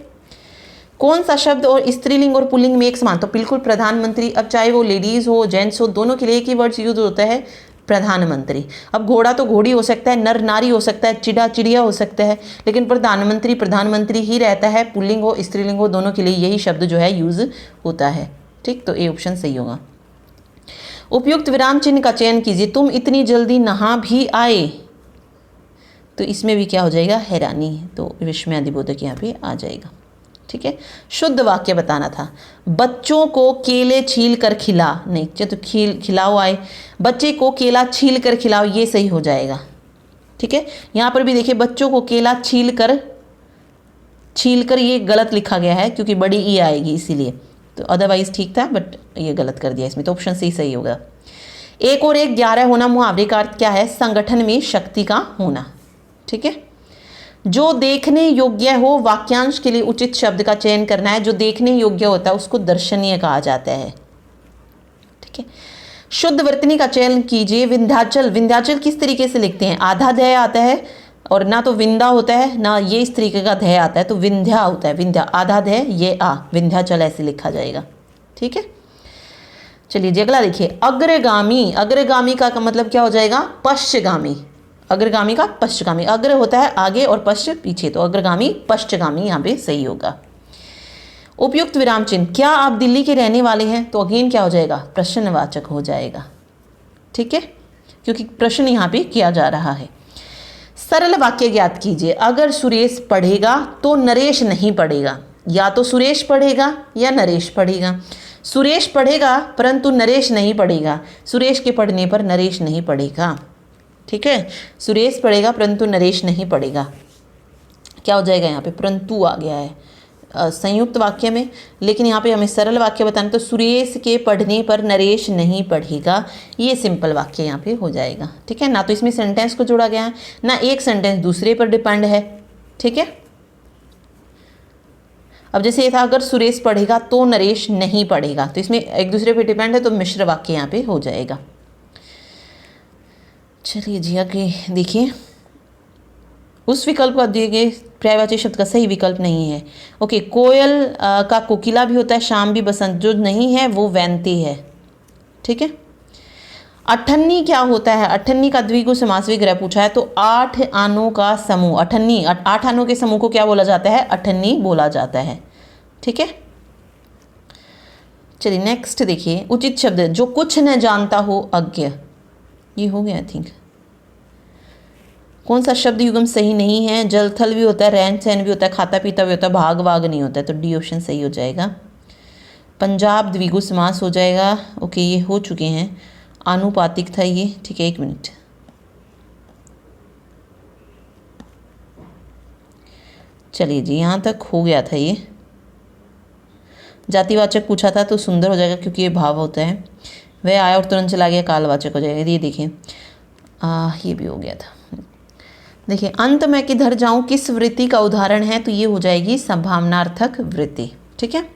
कौन सा शब्द और स्त्रीलिंग और पुल्लिंग में एक समान, तो बिल्कुल प्रधानमंत्री। अब चाहे वो लेडीज हो जेंट्स हो, दोनों के लिए एक ही वर्ड यूज होता है, प्रधानमंत्री। अब घोड़ा तो घोड़ी हो सकता है, नर नारी हो सकता है, चिड़ा चिड़िया हो सकता है, लेकिन प्रधानमंत्री प्रधानमंत्री ही रहता है, पुल्लिंग हो स्त्रीलिंग हो, दोनों के लिए यही शब्द जो है यूज होता है, ठीक। तो ए ऑप्शन सही होगा। उपयुक्त विराम चिन्ह का चयन कीजिए। तुम इतनी जल्दी नहा भी आए, तो इसमें भी क्या हो जाएगा, हैरानी, तो विस्मयादिबोधक यहाँ पे आ जाएगा, ठीक है। शुद्ध वाक्य बताना था। बच्चों को केले छील कर खिला, नहीं तो खिलाओ आए, बच्चे को केला छील कर खिलाओ, ये सही हो जाएगा, ठीक है। यहाँ पर भी देखिए बच्चों को केला छील कर ये गलत लिखा गया है क्योंकि बड़ी ई आएगी इसीलिए, तो अदरवाइज ठीक था, बट ये गलत कर दिया इसमें, तो ऑप्शन सी सही होगा। 1 और 1 11 होना मुहावरे का अर्थ क्या है, संगठन में शक्ति का होना, ठीक है। जो देखने योग्य हो, वाक्यांश के लिए उचित शब्द का चयन करना है। जो देखने योग्य होता है उसको दर्शनीय कहा जाता है, ठीक है। शुद्ध वर्तनी का चयन कीजिए। विंध्याचल, विंध्याचल किस तरीके से लिखते हैं, आधा ध्याय आता है, और ना तो विंदा होता है ना ये इस तरीके का ध्याय आता है, तो विंध्या होता है, विंध्या आधा ध्याय ये आ, विंध्याचल ऐसे लिखा जाएगा, ठीक है। चलिए जी अगला देखिए, अग्रगामी, अग्रगामी का मतलब क्या हो जाएगा, पश्चगामी। अग्रगामी का पश्चगामी, अग्र होता है आगे और पश्च पीछे, तो अग्रगामी पश्चगामी यहाँ पे सही होगा। उपयुक्त विराम चिन्ह, क्या आप दिल्ली के रहने वाले हैं, तो अगेन क्या हो जाएगा, प्रश्नवाचक हो जाएगा, ठीक है, क्योंकि प्रश्न यहाँ पे किया जा रहा है। सरल वाक्य ज्ञात कीजिए। अगर सुरेश पढ़ेगा तो नरेश नहीं पढ़ेगा, या तो सुरेश पढ़ेगा या नरेश पढ़ेगा। सुरेश पढ़ेगा परंतु नरेश नहीं पढ़ेगा, सुरेश के पढ़ने पर नरेश नहीं पढ़ेगा, ठीक है। सुरेश पढ़ेगा परंतु नरेश नहीं पढ़ेगा, क्या हो जाएगा यहाँ पे, परंतु आ गया है संयुक्त वाक्य में, लेकिन यहाँ पे हमें सरल वाक्य बताना, तो सुरेश के पढ़ने पर नरेश नहीं पढ़ेगा, ये सिंपल वाक्य यहाँ पे हो जाएगा, ठीक है। ना तो इसमें सेंटेंस को जोड़ा गया है, ना एक सेंटेंस दूसरे पर डिपेंड है, ठीक है। अब जैसे ये था, अगर सुरेश पढ़ेगा तो नरेश नहीं पढ़ेगा, तो इसमें एक दूसरे पर डिपेंड है, तो मिश्र वाक्य यहाँ पे हो जाएगा। चलिए जी आगे देखिए, उस विकल्प का दिए गए पर्यायवाची शब्द का सही विकल्प नहीं है। ओके, कोयल का कोकिला भी होता है, शाम भी बसंत, जो नहीं है वो वैंती है, ठीक है। अठन्नी क्या होता है, अठन्नी का द्विगु समास विग्रह पूछा है, तो 8 आनों का समूह, अठन्नी, 8 आनों के समूह को क्या बोला जाता है, अठन्नी बोला जाता है, ठीक है। चलिए नेक्स्ट देखिए, उचित शब्द, जो कुछ न जानता हो अज्ञ, ये हो गया आई थिंक। कौन सा शब्द युग्म सही नहीं है, जल थल भी होता है, रहन सहन भी होता है, खाता पीता भी होता है, भाग वाग नहीं होता है, तो डी ऑप्शन सही हो जाएगा। पंजाब द्विगु समास हो जाएगा। ओके, ये हो चुके हैं, आनुपातिक था ये, ठीक है, 1 मिनट। चलिए जी, यहाँ तक हो गया था ये। जातिवाचक पूछा था तो सुंदर हो जाएगा क्योंकि ये भाव होता है, वह आया और तुरंत चला गया, कालवाचक हो जाएगा। ये देखिए, ये भी हो गया था। देखिए, अंत में किधर जाऊं किस वृत्ति का उदाहरण है, तो ये हो जाएगी संभावनार्थक वृत्ति, ठीक है।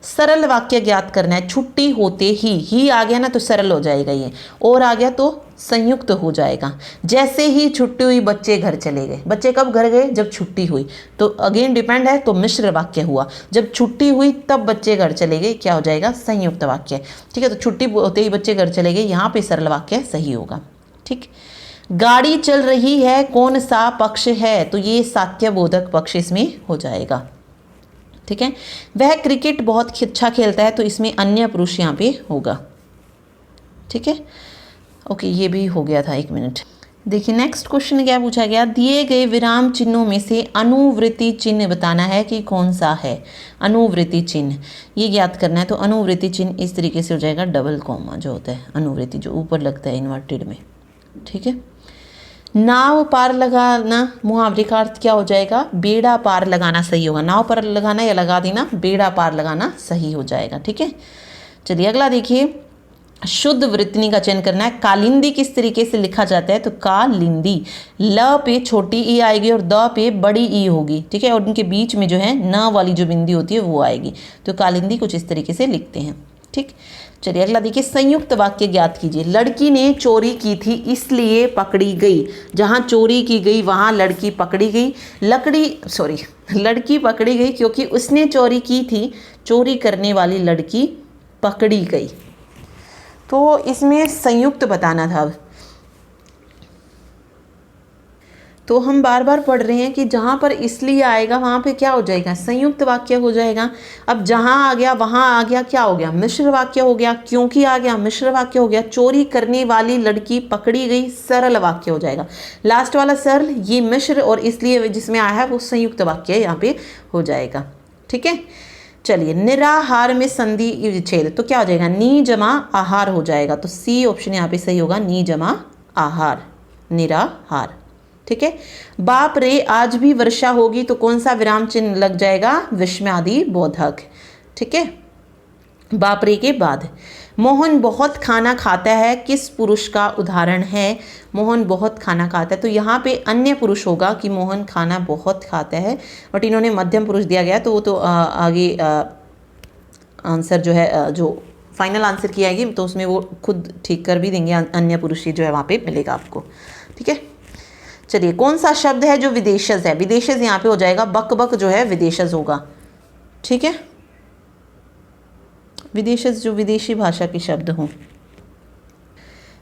सरल वाक्य ज्ञात करना है। छुट्टी होते ही आ गया ना तो सरल हो जाएगा ये, और आ गया तो संयुक्त हो जाएगा। जैसे ही छुट्टी हुई बच्चे घर चले गए, बच्चे कब घर गए, जब छुट्टी हुई, तो अगेन डिपेंड है, तो मिश्र वाक्य हुआ। जब छुट्टी हुई तब बच्चे घर चले गए, क्या हो जाएगा, संयुक्त वाक्य, ठीक है। तो छुट्टी होते ही बच्चे घर चले गए, यहाँ पे सरल वाक्य सही होगा, ठीक। गाड़ी चल रही है, कौन सा पक्ष है, तो ये साक्ष्यबोधक पक्ष इसमें हो जाएगा, ठीक है। वह क्रिकेट बहुत अच्छा खेलता है, तो इसमें अन्य पुरुष यहाँ पे होगा, ठीक है। ओके, ये भी हो गया था, 1 मिनट। देखिए नेक्स्ट क्वेश्चन क्या पूछा गया, दिए गए विराम चिन्हों में से अनुवृत्ति चिन्ह बताना है कि कौन सा है। अनुवृत्ति चिन्ह ये ज्ञात करना है। तो अनुवृत्ति चिन्ह इस तरीके से हो जाएगा, डबल कॉमा जो होता है अनुवृत्ति जो ऊपर लगता है इन्वर्टेड में, ठीक है। नाव पार लगाना, मुहावरे का अर्थ क्या हो जाएगा, बेड़ा पार लगाना सही होगा। नाव पार लगाना या लगा देना, बेड़ा पार लगाना सही हो जाएगा, ठीक है। चलिए अगला देखिए, शुद्ध वृत्तनी का चयन करना है। कालिंदी किस तरीके से लिखा जाता है, तो कालिंदी ल पे छोटी ई आएगी और द पे बड़ी ई होगी, ठीक है, और उनके बीच में जो है न वाली जो बिंदी होती है वो आएगी। तो कालिंदी कुछ इस तरीके से लिखते हैं, ठीक। चलिए अगला देखिए, संयुक्त वाक्य ज्ञात कीजिए। लड़की ने चोरी की थी इसलिए पकड़ी गई। जहाँ चोरी की गई वहाँ लड़की पकड़ी गई। लड़की पकड़ी गई क्योंकि उसने चोरी की थी। चोरी करने वाली लड़की पकड़ी गई। तो इसमें संयुक्त बताना था। तो हम बार बार पढ़ रहे हैं कि जहाँ पर इसलिए आएगा वहाँ पे क्या हो जाएगा, संयुक्त वाक्य हो जाएगा। अब जहाँ आ गया वहाँ आ गया, क्या हो गया, मिश्र वाक्य हो गया। क्योंकि आ गया, मिश्र वाक्य हो गया। चोरी करने वाली लड़की पकड़ी गई, सरल वाक्य हो जाएगा। लास्ट वाला सरल, ये मिश्र और इसलिए जिसमें आया है वो संयुक्त वाक्य यहाँ पे हो जाएगा, ठीक है। चलिए, निराहार में संधि विच्छेद, तो क्या हो जाएगा, नी जमा आहार हो जाएगा। तो सी ऑप्शन यहाँ पे सही होगा, नी जमा आहार, निराहार, ठीक है। बाप रे आज भी वर्षा होगी, तो कौन सा विराम चिन्ह लग जाएगा, विस्मयादि बोधक, ठीक है, बाप रे के बाद। मोहन बहुत खाना खाता है किस पुरुष का उदाहरण है। मोहन बहुत खाना खाता है, तो यहाँ पे अन्य पुरुष होगा कि मोहन खाना बहुत खाता है, बट इन्होंने मध्यम पुरुष दिया गया, तो वो तो आगे आंसर जो है जो फाइनल आंसर की आएगी तो उसमें वो खुद ठीक कर भी देंगे, अन्य पुरुष ही जो है वहाँ पे मिलेगा आपको, ठीक है। चलिए, कौन सा शब्द है जो विदेशज है। विदेशज यहाँ पे हो जाएगा, बक बक जो है विदेशज होगा, ठीक है। विदेशज जो विदेशी भाषा के शब्द हों।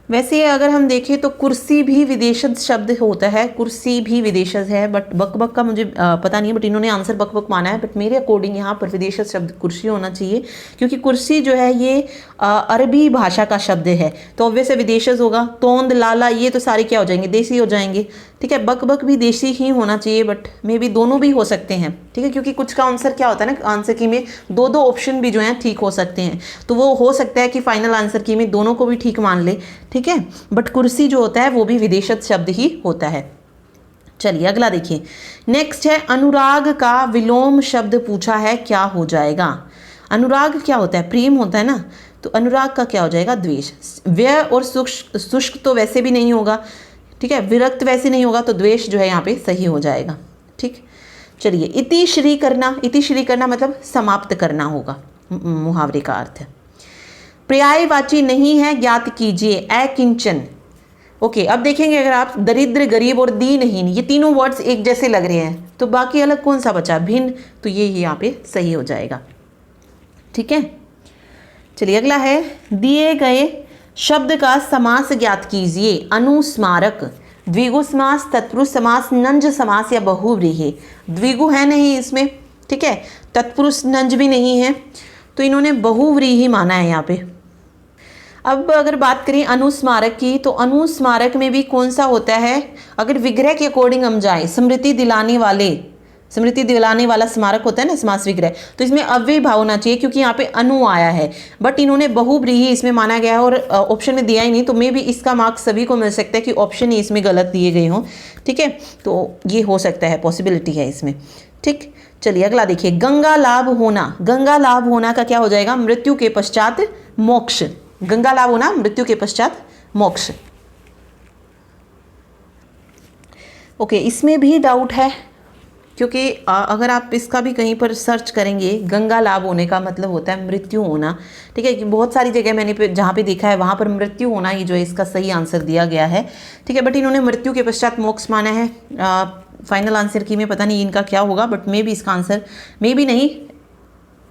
वैसे अगर हम देखें तो कुर्सी भी विदेशज शब्द होता है, कुर्सी भी विदेशज है, बट बक बक का मुझे पता नहीं है, बट इन्होंने आंसर बक बक माना है। बट मेरे अकॉर्डिंग यहाँ पर विदेशज शब्द कुर्सी होना चाहिए, क्योंकि कुर्सी जो है ये अरबी भाषा का शब्द है, तो ऑब्वियस विदेशज होगा। तोंद लाला ये तो सारे क्या हो जाएंगे, देसी हो जाएंगे, ठीक है। बक बक भी देसी ही होना चाहिए, बट मे बी दोनों भी हो सकते हैं, ठीक है, क्योंकि कुछ का आंसर क्या होता है ना, आंसर की में दो दो ऑप्शन भी जो हैं ठीक हो सकते हैं, तो वो हो सकता है कि फाइनल आंसर की में दोनों को भी ठीक मान ले, ठीक है। बट कुर्सी जो होता है वो भी विदेशज शब्द ही होता है। चलिए अगला देखिए, नेक्स्ट है अनुराग का विलोम शब्द पूछा है, क्या हो जाएगा। अनुराग क्या होता है, प्रेम होता है ना, तो अनुराग का क्या हो जाएगा, द्वेष। व्यय और शुष्क तो वैसे भी नहीं होगा, ठीक है, विरक्त वैसे नहीं होगा, तो द्वेष जो है यहाँ पे सही हो जाएगा, ठीक। चलिए, इति श्री करना, इति श्री करना मतलब समाप्त करना होगा, मुहावरे का अर्थ है। पर्यायवाची नहीं है, ज्ञात कीजिए। अकिंचन, ओके। अब देखेंगे अगर आप दरिद्र, गरीब और दीनहीन, ये तीनों वर्ड्स एक जैसे लग रहे हैं, तो बाकी अलग कौन सा बचा, भिन्न, तो ये यहाँ पे सही हो जाएगा, ठीक है। चलिए अगला है, दिए गए शब्द का समास ज्ञात कीजिए। अनुस्मारक, द्विगु समास, तत्पुरुष समास, नंज समास या बहुव्रीहि। द्विगु है नहीं इसमें, ठीक है, तत्पुरुष नंज भी नहीं है, तो इन्होंने बहुव्रीहि माना है यहाँ पे। अब अगर बात करें अनुस्मारक की, तो अनुस्मारक में भी कौन सा होता है, अगर विग्रह के अकॉर्डिंग हम जाएं, स्मृति दिलाने वाला स्मारक होता है ना, समास विग्रह, तो इसमें अव्यय भाव होना चाहिए, क्योंकि यहाँ पे अनु आया है, बट इन्होंने बहुव्रीहि इसमें माना गया है और ऑप्शन में दिया ही नहीं, तो मे भी इसका मार्क्स सभी को मिल सकता है कि ऑप्शन ही इसमें गलत दिए गए हों, ठीक है, तो ये हो सकता है, पॉसिबिलिटी है इसमें, ठीक। चलिए अगला देखिए, गंगा लाभ होना। गंगा लाभ होना का क्या हो जाएगा, मृत्यु के पश्चात मोक्ष। गंगा लाभ होना, मृत्यु के पश्चात मोक्ष, ओके। इसमें भी डाउट है, क्योंकि अगर आप इसका भी कहीं पर सर्च करेंगे, गंगा लाभ होने का मतलब होता है मृत्यु होना, ठीक है, कि बहुत सारी जगह मैंने जहाँ पे देखा है वहाँ पर मृत्यु होना ही जो है इसका सही आंसर दिया गया है, ठीक है, बट इन्होंने मृत्यु के पश्चात मोक्ष माना है। फाइनल आंसर की में पता नहीं इनका क्या होगा, बट मे भी इसका आंसर, मे भी नहीं,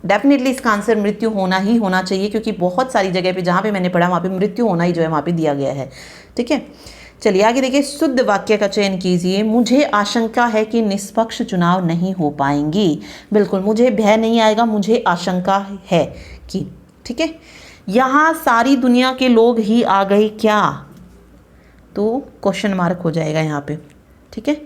डेफिनेटली इसका आंसर मृत्यु होना ही होना चाहिए, क्योंकि बहुत सारी जगह पे जहाँ पे मैंने पढ़ा वहाँ पे मृत्यु होना ही जो है वहाँ पे दिया गया है, ठीक है। चलिए आगे देखिए, शुद्ध वाक्य का चयन कीजिए। मुझे आशंका है कि निष्पक्ष चुनाव नहीं हो पाएंगी। बिल्कुल, मुझे भय नहीं आएगा, मुझे आशंका है कि, ठीक है। यहाँ सारी दुनिया के लोग ही आ गए क्या, तो क्वेश्चन मार्क हो जाएगा यहाँ पे, ठीक है।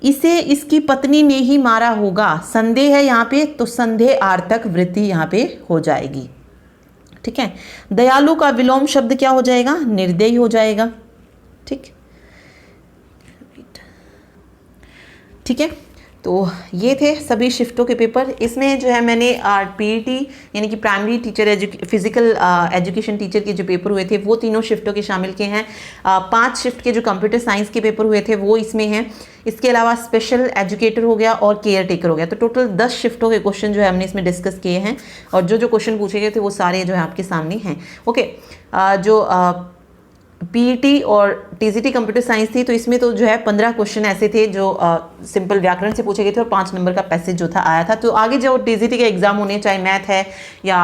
इसे इसकी पत्नी ने ही मारा होगा, संदेह है यहाँ पे, तो संदेहार्थक वृत्ति यहाँ पे हो जाएगी, ठीक है। दयालु का विलोम शब्द क्या हो जाएगा, निर्दयी हो जाएगा, ठीक, ठीक है। तो ये थे सभी शिफ्टों के पेपर। इसमें जो है मैंने पीईटी यानी कि primary teacher physical education teacher के जो पेपर हुए थे वो तीनों शिफ्टों के शामिल किए हैं। 5 शिफ्ट के जो कंप्यूटर साइंस के पेपर हुए थे वो इसमें हैं। इसके अलावा स्पेशल एजुकेटर हो गया और केयर टेकर हो गया। तो टोटल 10 शिफ्टों के क्वेश्चन जो है हमने इसमें डिस्कस किए हैं और जो जो क्वेश्चन पूछे गए थे वो सारे जो है आपके सामने हैं। ओके, जो पीईटी और टीजीटी कंप्यूटर साइंस थी तो इसमें तो जो है 15 क्वेश्चन ऐसे थे जो सिंपल व्याकरण से पूछे गए थे और 5 नंबर का पैसेज जो था आया था। तो आगे जो टीजीटी के एग्जाम होने, चाहे मैथ है या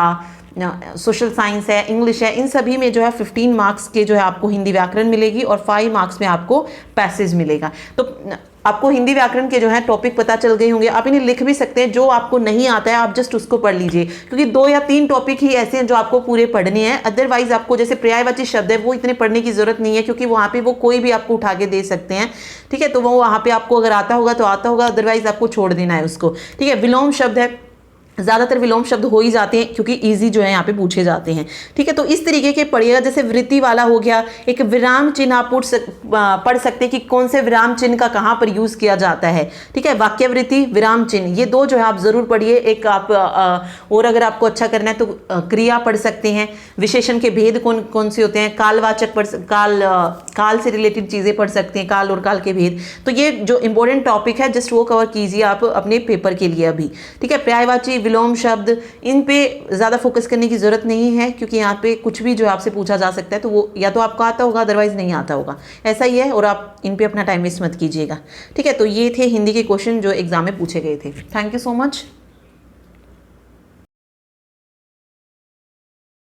सोशल साइंस है, इंग्लिश है, इन सभी में जो है 15 मार्क्स के जो है आपको हिंदी व्याकरण मिलेगी और 5 मार्क्स में आपको पैसेज मिलेगा। तो आपको हिंदी व्याकरण के जो है टॉपिक पता चल गए होंगे। आप इन्हें लिख भी सकते हैं, जो आपको नहीं आता है आप जस्ट उसको पढ़ लीजिए, क्योंकि 2 या 3 टॉपिक ही ऐसे हैं जो आपको पूरे पढ़ने हैं। अदरवाइज आपको जैसे पर्यायवाची शब्द है वो इतने पढ़ने की जरूरत नहीं है, क्योंकि वहाँ पे वो कोई भी आपको उठा के दे सकते हैं, ठीक है। तो वो वहाँ पे आपको अगर आता होगा तो आता होगा, अदरवाइज आपको छोड़ देना है उसको, ठीक है। विलोम शब्द है, ज़्यादातर विलोम शब्द हो ही जाते हैं क्योंकि इजी जो है यहाँ पे पूछे जाते हैं, ठीक है। तो इस तरीके के पढ़िएगा। जैसे वृत्ति वाला हो गया, एक विराम चिन्ह आप पढ़ सकते हैं कि कौन से विराम चिन्ह का कहाँ पर यूज़ किया जाता है, ठीक है। वाक्यवृत्ति, विराम चिन्ह, ये 2 जो है आप ज़रूर पढ़िए। एक आप और अगर आपको अच्छा करना है तो क्रिया पढ़ सकते हैं। विशेषण के भेद कौन कौन से होते हैं, कालवाचक काल से रिलेटेड चीज़ें पढ़ सकते हैं, काल और काल के भेद। तो ये जो इंपॉर्टेंट टॉपिक है जस्ट वो कवर कीजिए आप अपने पेपर के लिए अभी, ठीक है। पर्यायवाची, विलोम शब्द, इन पे ज़्यादा फोकस करने की ज़रूरत नहीं है, क्योंकि यहाँ पे कुछ भी जो आपसे पूछा जा सकता है तो वो या तो आपको आता होगा अदरवाइज नहीं आता होगा, ऐसा ही है। और आप इन पे अपना टाइम वेस्ट मत कीजिएगा, ठीक है। तो ये थे हिंदी के क्वेश्चन जो एग्जाम में पूछे गए थे। Thank you so much.